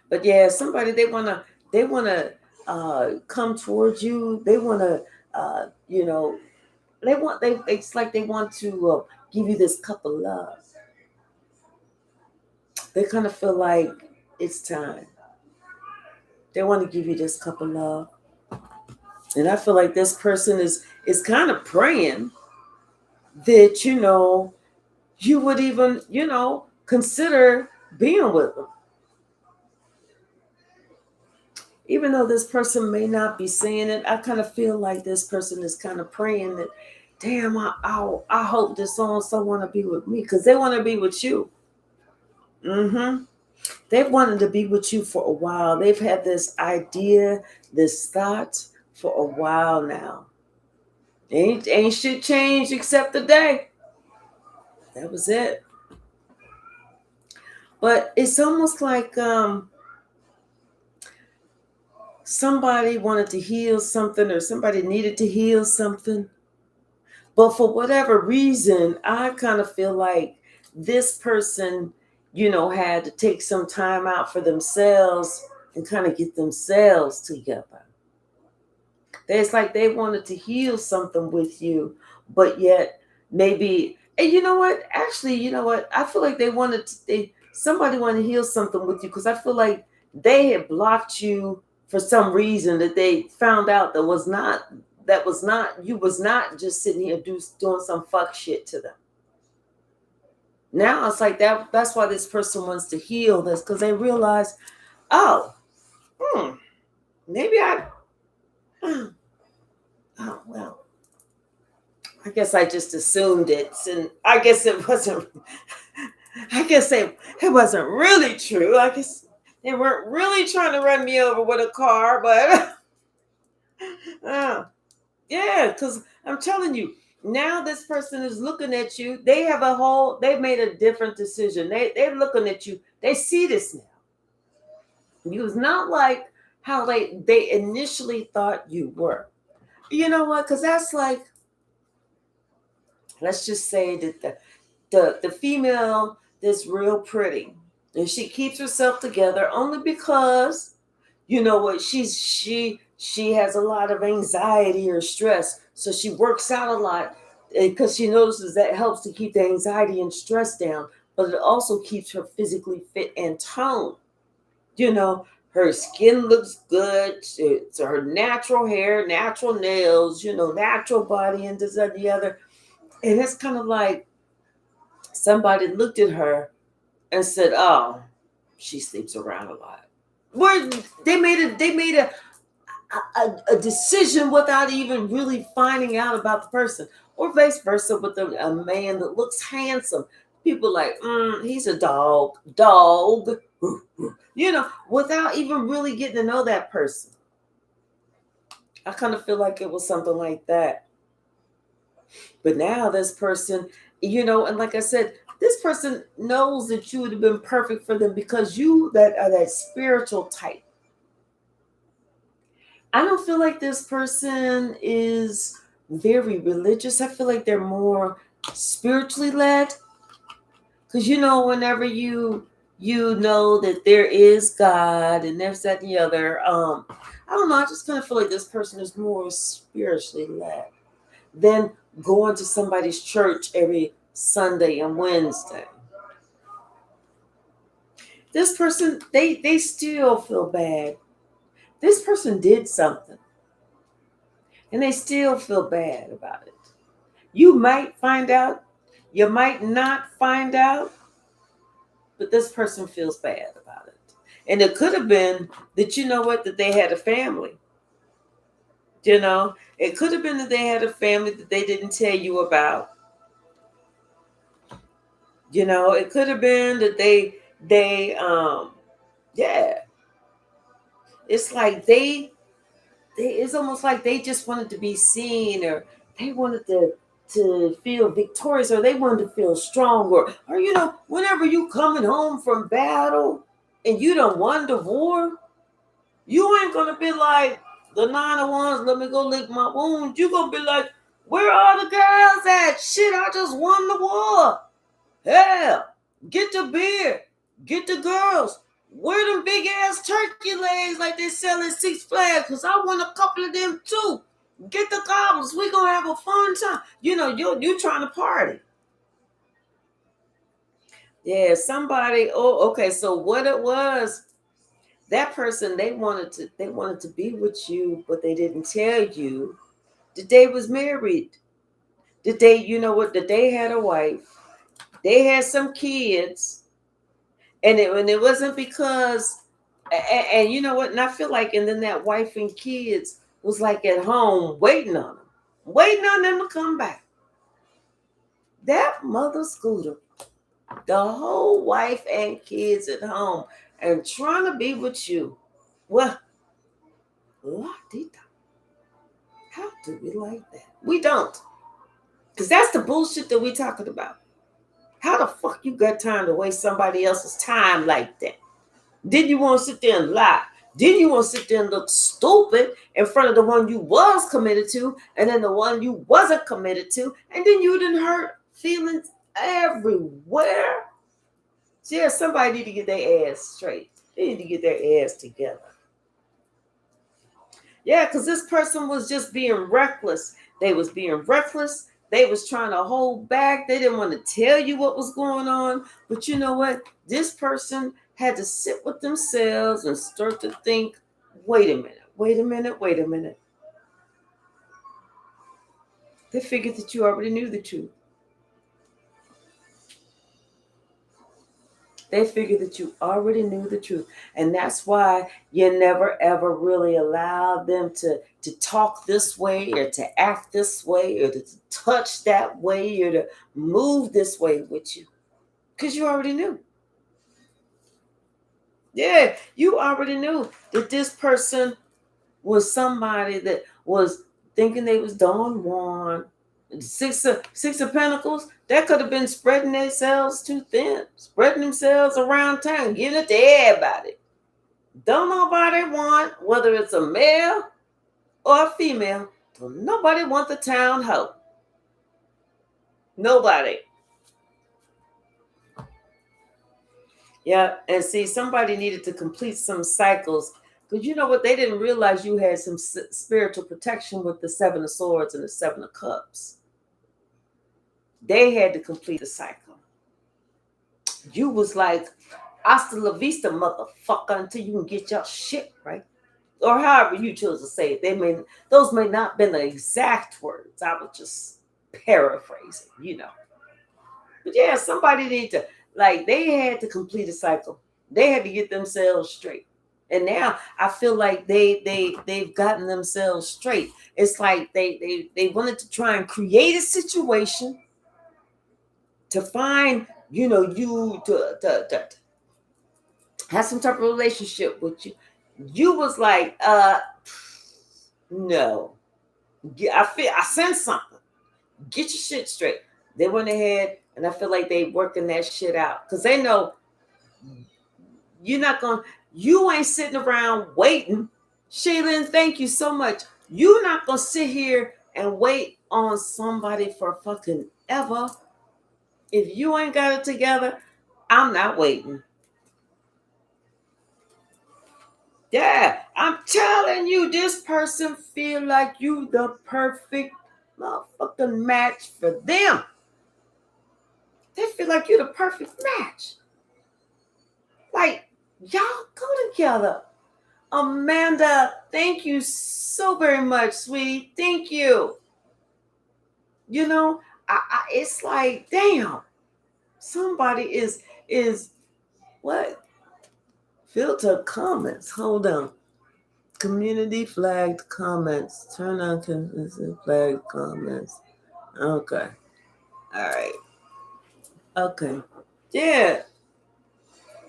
But yeah, somebody, they wanna come towards you. They wanna it's like they want to give you this cup of love. They kind of feel like it's time. They want to give you this cup of love. And I feel like this person is kind of praying that, you would even, consider being with them. Even though this person may not be saying it, I kind of feel like this person is kind of praying that, damn, I hope this so-and-so want to be with me, because they want to be with you. They've wanted to be with you for a while. They've had this idea, this thought for a while now. Ain't shit changed except the day. That was it. But it's almost like somebody wanted to heal something, or somebody needed to heal something. But for whatever reason, I kind of feel like this person, had to take some time out for themselves and kind of get themselves together. It's like they wanted to heal something with you, but yet maybe, and you know what? Actually, you know what? I feel like somebody wanted to heal something with you, because I feel like they had blocked you for some reason that they found out you was not just sitting here doing some fuck shit to them. Now it's like that's why this person wants to heal this, because they realize, maybe oh, well, I guess I just assumed it, and I guess it wasn't. I guess it wasn't really true. I guess they weren't really trying to run me over with a car, but yeah, because I'm telling you, now this person is looking at you. They've made a different decision. They're looking at you. They see this now. You was not like how they initially thought you were. You know what? Because that's like, let's just say that the female that's real pretty, and she keeps herself together only because, you know what, she has a lot of anxiety or stress, so she works out a lot, because she notices that helps to keep the anxiety and stress down, but it also keeps her physically fit and toned. Her skin looks good. It's her natural hair, natural nails, natural body, and this and the other. And it's kind of like somebody looked at her and said, "Oh, she sleeps around a lot." Where they made a decision without even really finding out about the person, or vice versa with a man that looks handsome. People like, he's a dog, without even really getting to know that person. I kind of feel like it was something like that. But now this person, and like I said, this person knows that you would have been perfect for them, because you that are that spiritual type. I don't feel like this person is very religious. I feel like they're more spiritually led. Because whenever you know that there is God and there's that and the other, I don't know, I just kind of feel like this person is more spiritually led than going to somebody's church every Sunday and Wednesday. This person, they still feel bad. This person did something, and they still feel bad about it. You might find out You might not find out, but this person feels bad about it. And it could have been that, you know what, that they had a family. You know, it could have been that they had a family that they didn't tell you about. You know, it could have been that yeah. It's like it's almost like they just wanted to be seen, or they wanted to feel victorious, or they wanted to feel strong, or you know, whenever you coming home from battle and you done won the war, you ain't gonna be like the 901s, let me go lick my wounds. You gonna be like, where are the girls at? Shit, I just won the war. Hell, get the beer, get the girls. Where them big ass turkey legs like they sell at Six Flags? Cause I want a couple of them too. Get the gobbles. We gonna have a fun time. You know, you trying to party. Yeah, somebody. Oh, okay. So what it was? That person, they wanted to be with you, but they didn't tell you that they was married. That they, you know what? That they had a wife. They had some kids, and it wasn't because. And you know what? And I feel like, and then that wife and kids was like at home waiting on them to come back. That mother scooter, the whole wife and kids at home, and trying to be with you. Well, la di da. How do we like that? We don't. Because that's the bullshit that we talking about. How the fuck you got time to waste somebody else's time like that? Didn't you want to sit there and lie? Didn't you want to sit there and look stupid in front of the one you was committed to, and then the one you wasn't committed to, and then you didn't hurt feelings everywhere? So yeah, somebody need to get their ass straight. They need to get their ass together. Yeah, because this person was just being reckless. They was being reckless. They was trying to hold back. They didn't want to tell you what was going on. But you know what? This person had to sit with themselves and start to think, wait a minute, wait a minute, wait a minute. They figured that you already knew the truth. They figured that you already knew the truth. And that's why you never ever really allowed them to talk this way, or to act this way, or to touch that way, or to move this way with you. Because you already knew. Yeah, you already knew that this person was somebody that was thinking they was Don Juan. Six of Pentacles, that could have been spreading themselves too thin, spreading themselves around town, giving it to everybody. Don't nobody want, whether it's a male or a female, don't nobody want the town hoe. Nobody. Yeah, and see, somebody needed to complete some cycles. Because you know what? They didn't realize you had some spiritual protection with the Seven of Swords and the Seven of Cups. They had to complete the cycle. You was like, hasta la vista, motherfucker, until you can get your shit right. Or however you chose to say it. Those may not have been the exact words. I was just paraphrasing, you know. But yeah, somebody need to, like, they had to complete a cycle. They had to get themselves straight. And now I feel like they've gotten themselves straight. It's like they wanted to try and create a situation to find, you know, you to have some type of relationship with you. You was like, no. I sense something. Get your shit straight. They went ahead, and I feel like they working that shit out. Because they know you ain't sitting around waiting. Shaylin, thank you so much. You're not gonna sit here and wait on somebody for fucking ever. If you ain't got it together, I'm not waiting. Yeah, I'm telling you, this person feel like you the perfect motherfucking match for them. They feel like you're the perfect match. Like, y'all go together. Amanda, thank you so very much, sweetie. Thank you. You know, it's like, damn, somebody is what? Filter comments. Hold on. Community flagged comments. Turn on community flagged comments. Okay. All right. Okay. Yeah.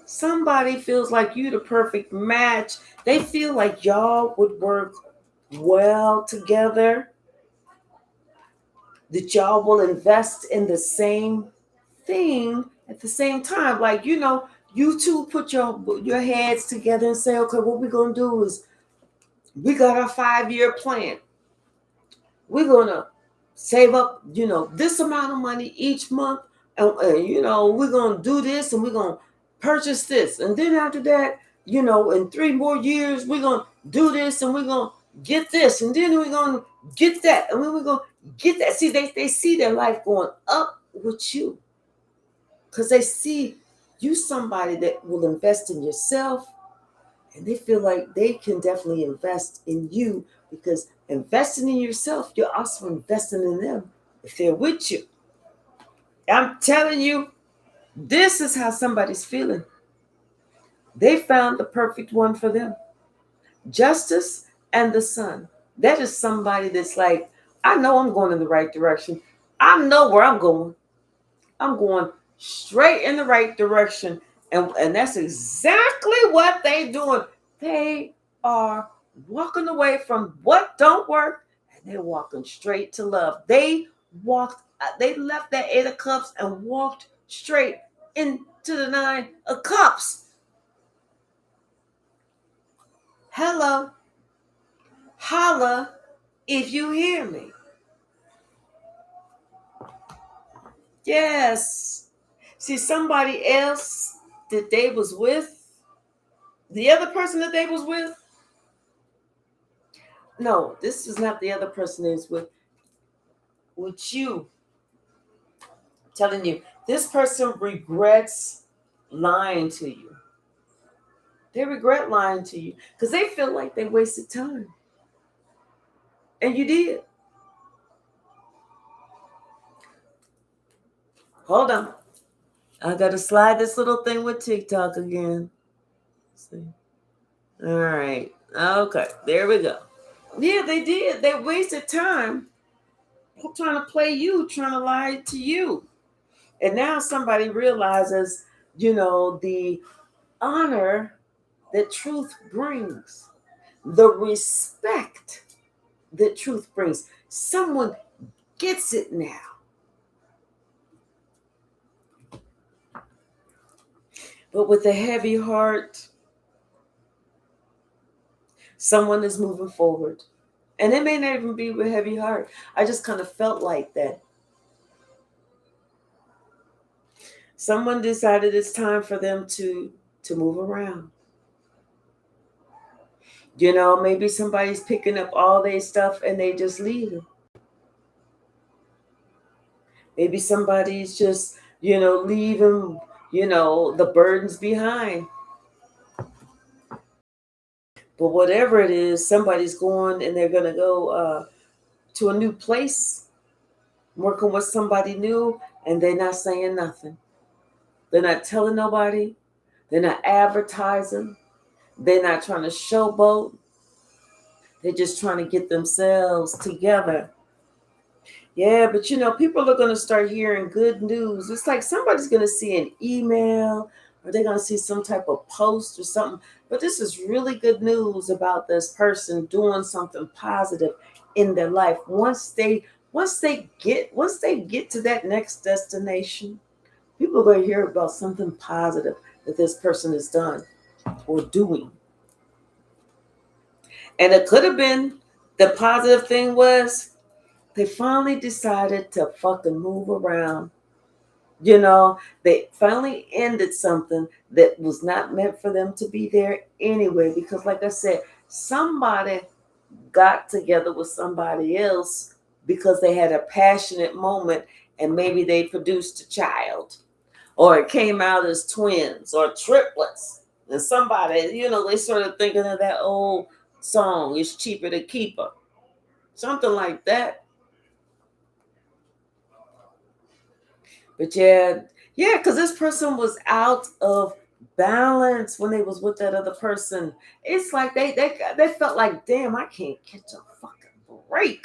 Somebody feels like you the perfect match. They feel like y'all would work well together. That y'all will invest in the same thing at the same time. Like, you two put your heads together and say, okay, what we're gonna do is we got our 5-year plan. We're gonna save up, this amount of money each month, and we're gonna do this, and we're gonna purchase this, and then after that, in 3 more years, we're gonna do this, and we're gonna get this, and then we're gonna get that, and then we're gonna get that. See, they see their life going up with you because they see you somebody that will invest in yourself, and they feel like they can definitely invest in you, because investing in yourself, you're also investing in them if they're with you. I'm telling you, this is how somebody's feeling. They found the perfect one for them. Justice and the Sun. That is somebody that's like, I know I'm going in the right direction. I know where I'm going. I'm going straight in the right direction. And that's exactly what they're doing. They are walking away from what don't work, and they're walking straight to love. They left that 8 of Cups and walked straight into the 9 of Cups. Hello. Holla if you hear me. Yes. See, somebody else that they was with, the other person that they was with, no, this is not the other person is with you. I'm telling you, this person regrets lying to you. They regret lying to you because they feel like they wasted time. And you did. Hold on. I got to slide this little thing with TikTok again. Let's see. All right. Okay. There we go. Yeah, they did. They wasted time trying to play you, trying to lie to you. And now somebody realizes, the honor that truth brings, the respect that truth brings. Someone gets it now. But with a heavy heart, someone is moving forward. And it may not even be with a heavy heart. I just kind of felt like that. Someone decided it's time for them to move around. Maybe somebody's picking up all their stuff and they just leave. Maybe somebody's just, leaving, the burdens behind. But whatever it is, somebody's going and they're going to go to a new place, working with somebody new, and they're not saying nothing. They're not telling nobody. They're not advertising. They're not trying to showboat. They're just trying to get themselves together. Yeah, but people are going to start hearing good news. It's like somebody's going to see an email, or they're going to see some type of post or something. But this is really good news about this person doing something positive in their life. Once they get to that next destination, people are going to hear about something positive that this person has done or doing. And it could have been, the positive thing was, they finally decided to fucking move around. They finally ended something that was not meant for them to be there anyway. Because like I said, somebody got together with somebody else because they had a passionate moment, and maybe they produced a child, or it came out as twins or triplets. And somebody, they started thinking of that old song, "It's Cheaper to Keep Her." Something like that. But yeah, because this person was out of balance when they was with that other person. It's like they felt like, damn, I can't catch a fucking break.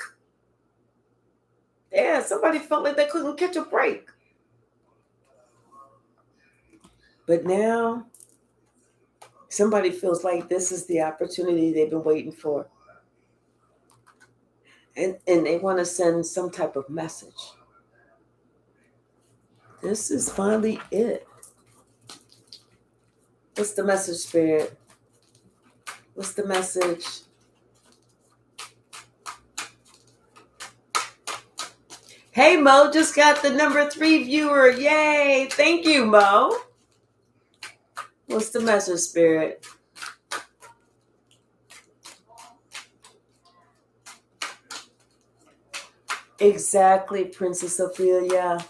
Yeah, somebody felt like they couldn't catch a break. But now somebody feels like this is the opportunity they've been waiting for. And they want to send some type of message. This is finally it. What's the message, Spirit? What's the message? Hey, Mo, just got the number 3 viewer. Yay. Thank you, Mo. What's the message, Spirit? Exactly, Princess Ophelia.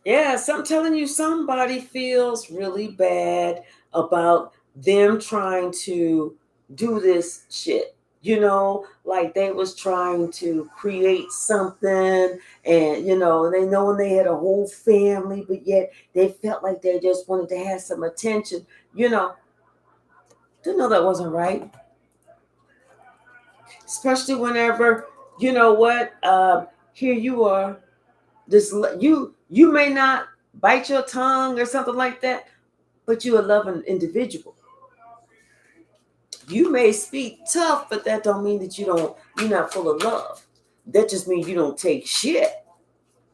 Yes, I'm telling you, somebody feels really bad about them trying to do this shit. Like they was trying to create something, and they knowing they had a whole family, but yet they felt like they just wanted to have some attention. Didn't know that wasn't right. Especially whenever, you know what, here you are, this you may not bite your tongue or something like that, but you're a loving individual. You may speak tough, but that don't mean that you're not full of love. That just means you don't take shit.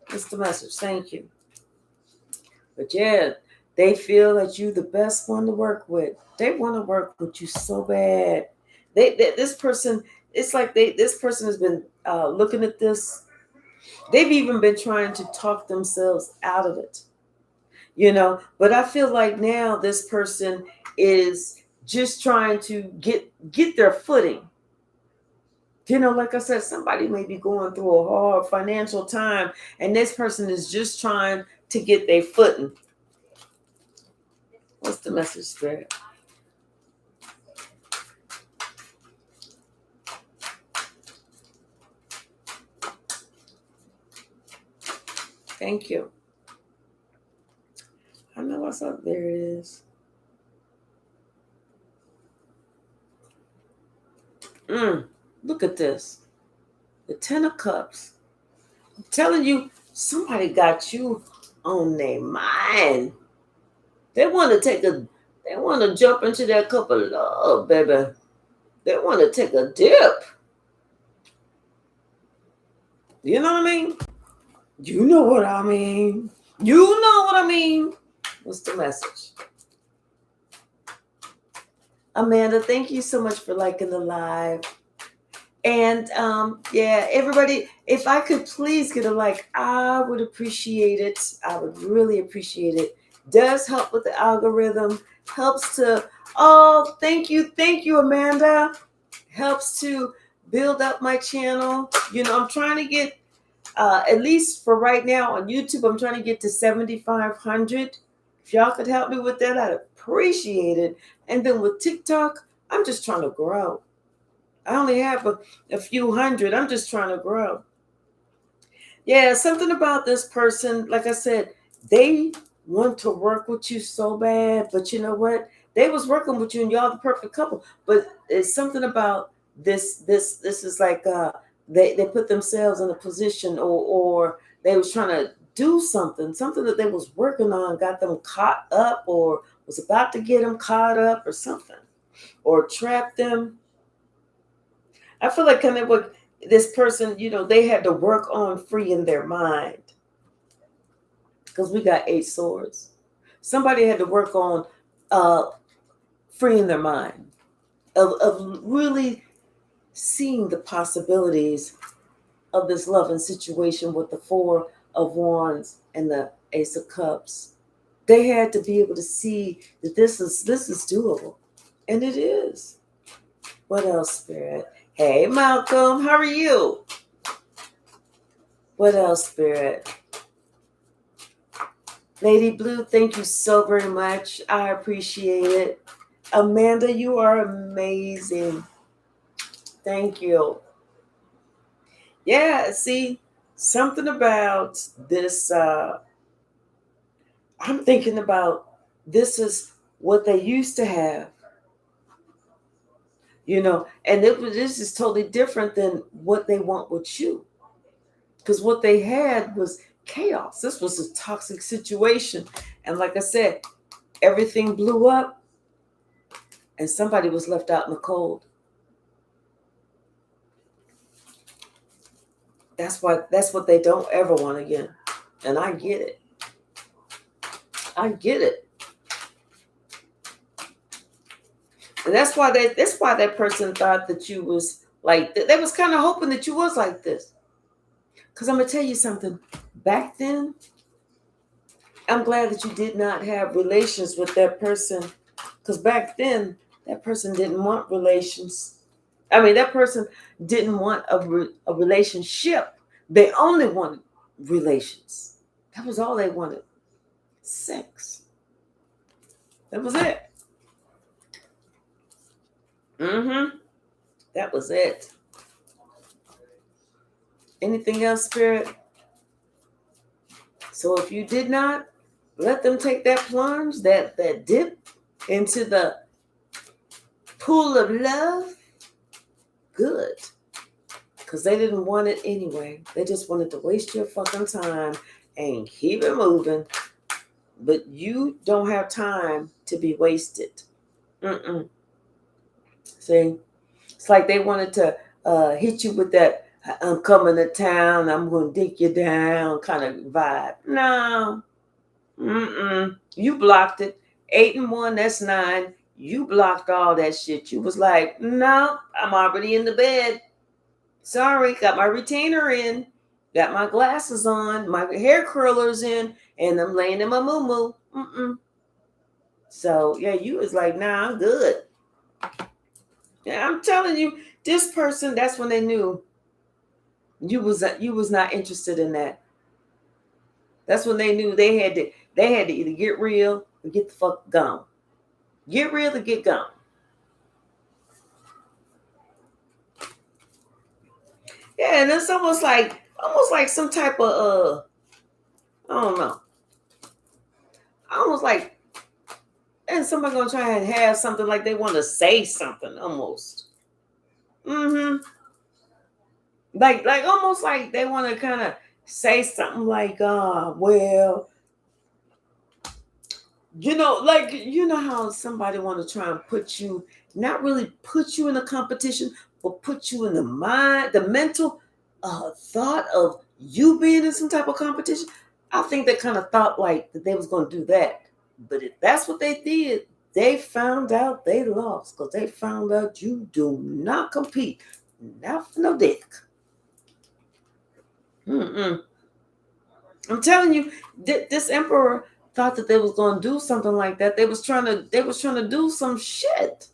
That's the message. Thank you. But yeah, they feel that you the best one to work with. They want to work with you so bad. This person, it's like this person has been looking at this. They've even been trying to talk themselves out of it. But I feel like now this person is just trying to get their footing. Like I said, somebody may be going through a hard financial time, and this person is just trying to get their footing. What's the message, Spirit? Thank you. I know what's up. There it is. Look at this. The 10 of Cups. I'm telling you, somebody got you on their mind. They want to jump into that cup of love, baby. They want to take a dip. You know what I mean? You know what I mean. You know what I mean. What's the message? Amanda, thank you so much for liking the live. And everybody, if I could please get a like, I would appreciate it. I would really appreciate it. Does help with the algorithm. Helps to, thank you, Amanda. Helps to build up my channel. I'm trying to get, at least for right now on YouTube, I'm trying to get to 7,500. If y'all could help me with that, I'd appreciate it. And then with TikTok, I'm just trying to grow. I only have a few hundred. I'm just trying to grow. Yeah, something about this person, like I said, they want to work with you so bad, but you know what? They was working with you and y'all the perfect couple. But it's something about this is like they put themselves in a position, or they was trying to do something that they was working on, got them caught up, or was about to get them caught up or something, or trapped them. I feel like kind of what this person, they had to work on freeing their mind. Because we got 8 swords. Somebody had to work on freeing their mind, of really seeing the possibilities of this loving situation with the 4 of Wands and the Ace of Cups. They had to be able to see that this is doable. And it is. What else, Spirit? Hey, Malcolm, how are you? What else, Spirit? Lady Blue, thank you so very much. I appreciate it. Amanda, you are amazing. Thank you. Yeah, see, something about this. I'm thinking about this is what they used to have, and this is totally different than what they want with you. Because what they had was chaos. This was a toxic situation. And like I said, everything blew up and somebody was left out in the cold. That's what they don't ever want again. And I get it. I get it. And that's why that person thought that you was like they was kind of hoping that you was like this. Because I'm gonna tell you something. Back then, I'm glad that you did not have relations with that person. Because back then, that person didn't want relations. I mean, that person didn't want a relationship. They only wanted relations. That was all they wanted. Sex. That was it. Mm-hmm. That was it. Anything else, Spirit? So if you did not let them take that plunge, that dip into the pool of love, good. Because they didn't want it anyway. They just wanted to waste your fucking time and keep it moving. But you don't have time to be wasted. Mm-mm. See? It's like they wanted to hit you with that I'm coming to town, I'm going to dig you down kind of vibe. No. Mm-mm. You blocked it. 8 and 1, that's 9. You blocked all that shit. You was like, no, I'm already in the bed. Sorry, got my retainer in, got my glasses on, my hair curlers in, and I'm laying in my moo-moo. Mm-mm. So, yeah, you was like, nah, I'm good. Yeah, I'm telling you, this person, that's when they knew you was not interested in that. That's when they knew they had to either get real or get the fuck gone. Get real or get gone. Yeah, and it's almost like some type of I don't know. Almost like and somebody gonna try and have something like they want to say something almost. Mm-hmm. Like almost like they want to kind of say something like, well, like how somebody want to try and put you, not really put you in a competition, but put you in the mental thought of you being in some type of competition. I think they kind of thought like that they was going to do that. But if that's what they did, they found out they lost because they found out you do not compete. Not for no dick. Mm-mm. I'm telling you, this emperor thought that they was going to do something like that. They was trying to do some shit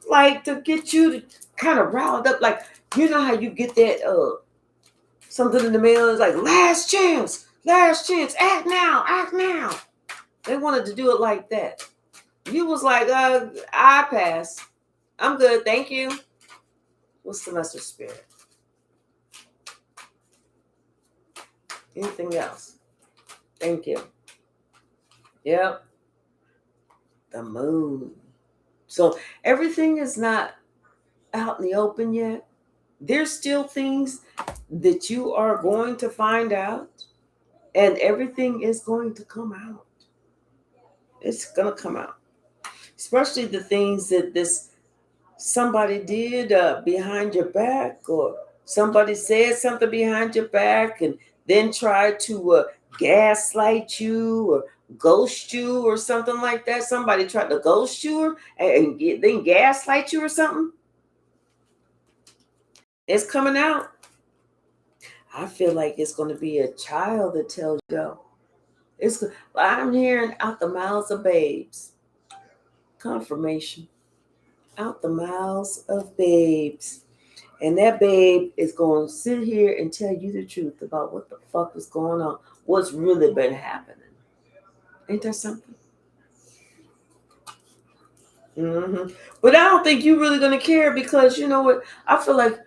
like to get you to kind of riled up. Like how you get that something in the mail is like last chance, act now, act now. They wanted to do it like that. You was like, I pass. I'm good, thank you. What's the message, Spirit? Anything else? Thank you. Yep. The moon. So everything is not out in the open yet. There's still things that you are going to find out, and everything is going to come out. It's going to come out. Especially the things that this somebody did behind your back, or somebody said something behind your back and then tried to gaslight you or ghost you or something like that. Somebody tried to ghost you and then gaslight you or something. It's coming out. I feel like it's going to be a child that tells you go. I'm hearing out the mouths of babes. Confirmation. Out the mouths of babes. And that babe is going to sit here and tell you the truth about what the fuck is going on. What's really been happening. Ain't that something? Mm-hmm. But I don't think you're really going to care because you know what? I feel like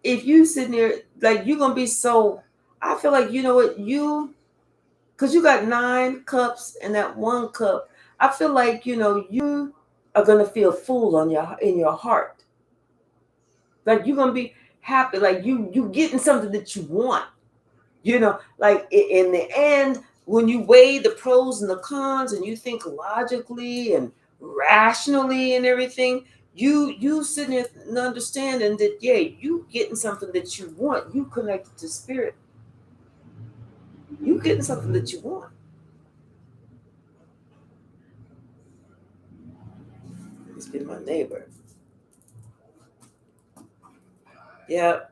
if you sitting there, like, you're gonna be so, I feel like, you know what, because you got 9 cups and that 1 cup, I feel like, you are gonna feel full in your heart. Like, you're gonna be happy, like you getting something that you want. Like, in the end, when you weigh the pros and the cons and you think logically and rationally and everything, you sitting there and understanding that, yeah, you getting something that you want. You connected to spirit. You getting something that you want. It's been my neighbor. Yeah.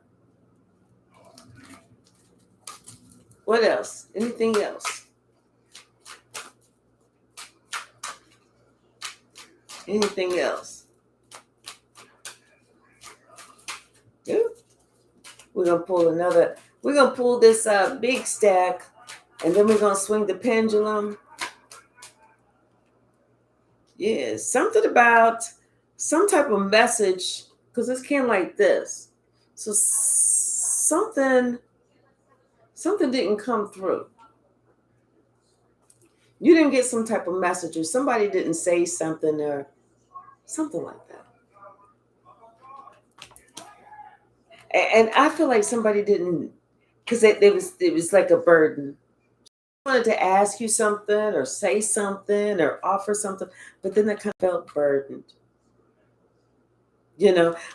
What else? Anything else? Anything else? Yeah. We're gonna pull this big stack, and then we're gonna swing the pendulum. Yeah, something about some type of message, because it's kind of like this. So something didn't come through. You didn't get some type of message, or somebody didn't say something, or something like that. And I feel like somebody didn't, because it was like a burden. Wanted to ask you something or say something or offer something, but then they kind of felt burdened.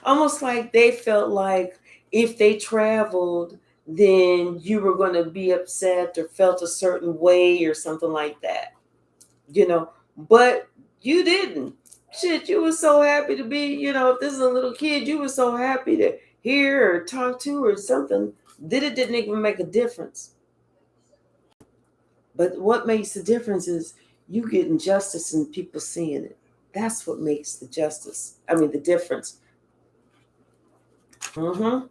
Almost like they felt like if they traveled, then you were going to be upset or felt a certain way or something like that. But you didn't. Shit, you were so happy to be, if this is a little kid, you were so happy to hear or talk to or something that it didn't even make a difference. But what makes the difference is you getting justice and people seeing it. That's what makes the difference. Mm-hmm.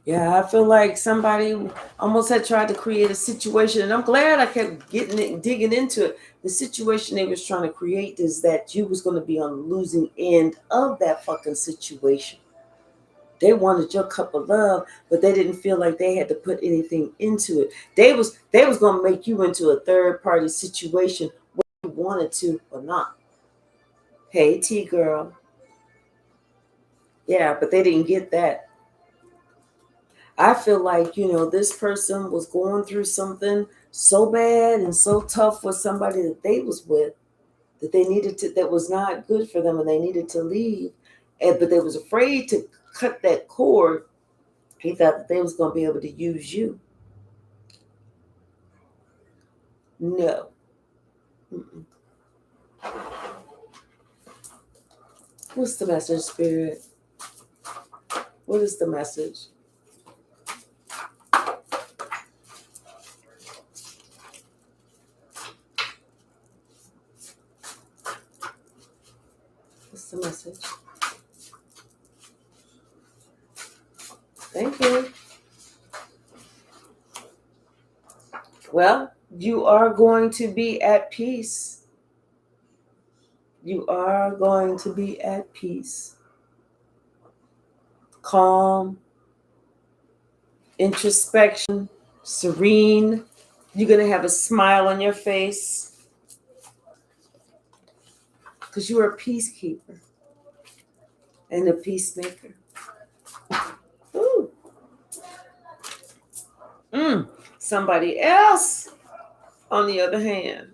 Yeah, I feel like somebody almost had tried to create a situation, and I'm glad I kept digging into it. The situation they was trying to create is that you was going to be on the losing end of that fucking situation. They wanted your cup of love, but they didn't feel like they had to put anything into it. They was going to make you into a third party situation, whether you wanted to or not. Hey, T girl. Yeah, but they didn't get that. I feel like, this person was going through something so bad and so tough with somebody that they was with, that was not good for them, and they needed to leave. But they was afraid to cut that cord. He thought that they was going to be able to use you. No. Mm-mm. What's the message, Spirit? What is the message? What's the message? Thank you. Well, you are going to be at peace. You are going to be at peace. Calm, introspection, serene. You're going to have a smile on your face because you are a peacekeeper and a peacemaker. Ooh. Somebody else, on the other hand,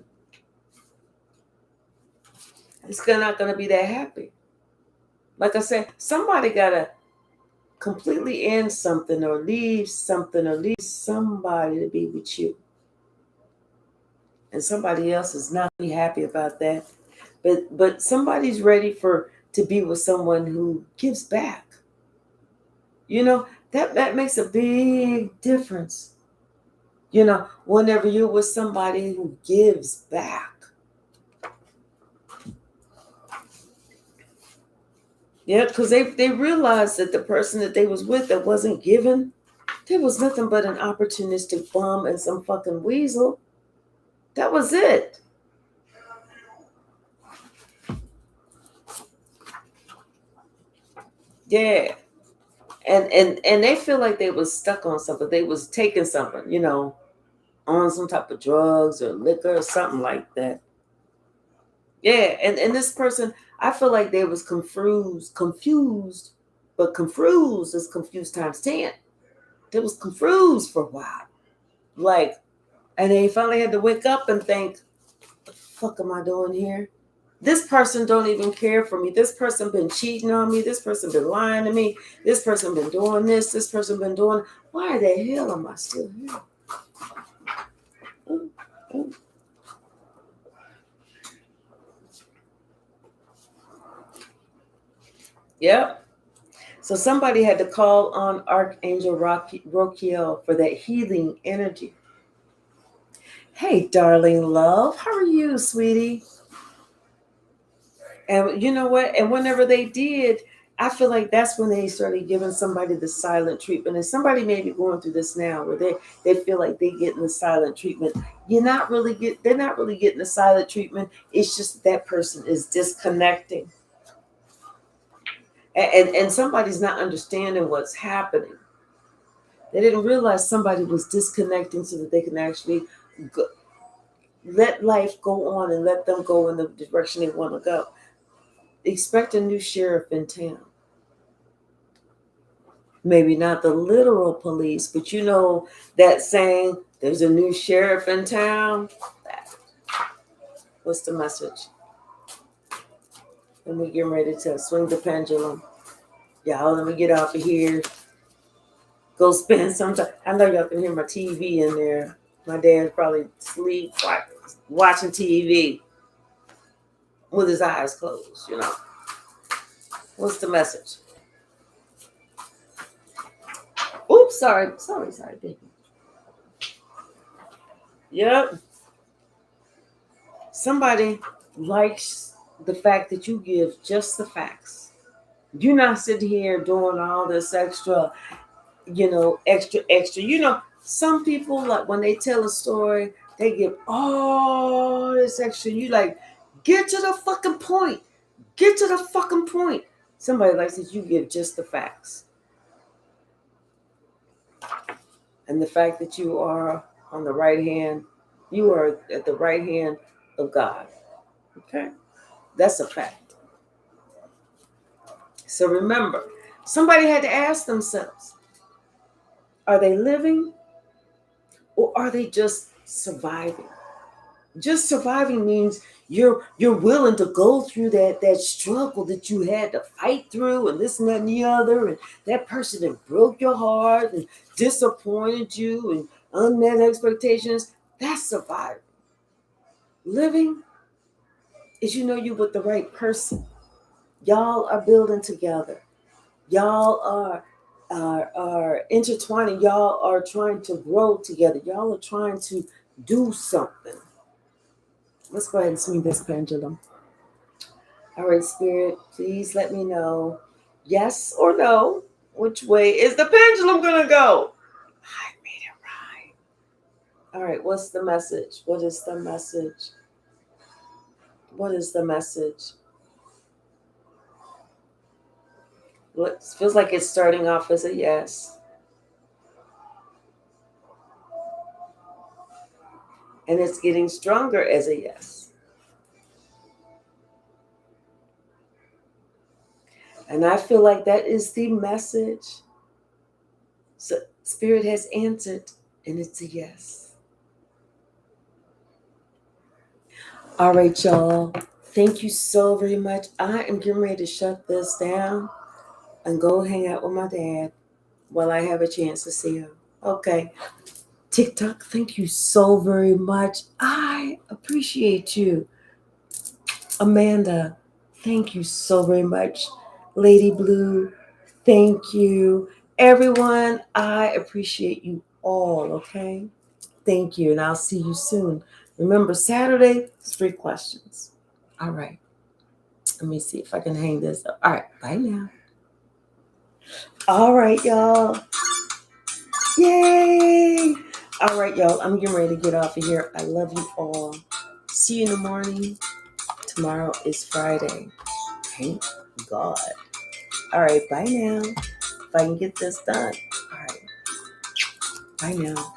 is not going to be that happy. Like I said, somebody got to completely end something or leave somebody to be with you. And somebody else is not really happy about that. But somebody's ready to be with someone who gives back. That makes a big difference. Whenever you're with somebody who gives back. Yeah, because they realized that the person that they was with that wasn't given, there was nothing but an opportunistic bum and some fucking weasel. That was it. Yeah. And they feel like they was stuck on something. They was taking something, on some type of drugs or liquor or something like that. Yeah, and this person, I feel like they was confused, but confused is confused times 10. They was confused for a while. Like, and they finally had to wake up and think, the fuck am I doing here? This person don't even care for me. This person been cheating on me. This person been lying to me. This person been doing this. This person been doing. Why the hell am I still here? Ooh, ooh. Yep. So somebody had to call on Archangel Rokiel for that healing energy. Hey, darling love, how are you, sweetie? And you know what? And whenever they did, I feel like that's when they started giving somebody the silent treatment. And somebody may be going through this now where they feel like they're getting the silent treatment. They're not really getting the silent treatment. It's just that person is disconnecting. And somebody's not understanding what's happening. They didn't realize somebody was disconnecting so that they can actually let life go on and let them go in the direction they want to go. Expect a new sheriff in town. Maybe not the literal police, but you know that saying, there's a new sheriff in town. What's the message? And we're getting ready to swing the pendulum. Y'all, let me get off of here. Go spend some time. I know y'all can hear my TV in there. My dad's probably asleep, watching TV with his eyes closed, What's the message? Oops, sorry, baby. Yep. Somebody likes the fact that you give just the facts. You're not sitting here doing all this extra, extra. Some people, like when they tell a story, they give all this extra. You like, get to the fucking point. Get to the fucking point. Somebody likes that you give just the facts. And the fact that you are on the right hand, you are at the right hand of God. Okay? That's a fact. So remember, somebody had to ask themselves, are they living or are they just surviving? Just surviving means you're willing to go through that struggle that you had to fight through and this and that and the other, and that person that broke your heart and disappointed you and unmet expectations. That's surviving. Living is you with the right person. Y'all are building together. Y'all are intertwining. Y'all are trying to grow together. Y'all are trying to do something. Let's go ahead and swing this pendulum. All right, Spirit, please let me know, yes or no, which way is the pendulum going to go? I made it right. All right, what's the message? What is the message? What is the message? It feels like it's starting off as a yes. And it's getting stronger as a yes. And I feel like that is the message. So Spirit has answered, and it's a yes. All right, y'all. Thank you so very much. I am getting ready to shut this down and go hang out with my dad while I have a chance to see him. Okay. TikTok, thank you so very much. I appreciate you. Amanda, thank you so very much. Lady Blue, thank you. Everyone, I appreciate you all, okay? Thank you, and I'll see you soon. Remember, Saturday, 3 questions. All right. Let me see if I can hang this up. All right, bye now. All right, y'all. Yay! All right, y'all. I'm getting ready to get off of here. I love you all. See you in the morning. Tomorrow is Friday. Thank God. All right, bye now. If I can get this done. All right, bye now.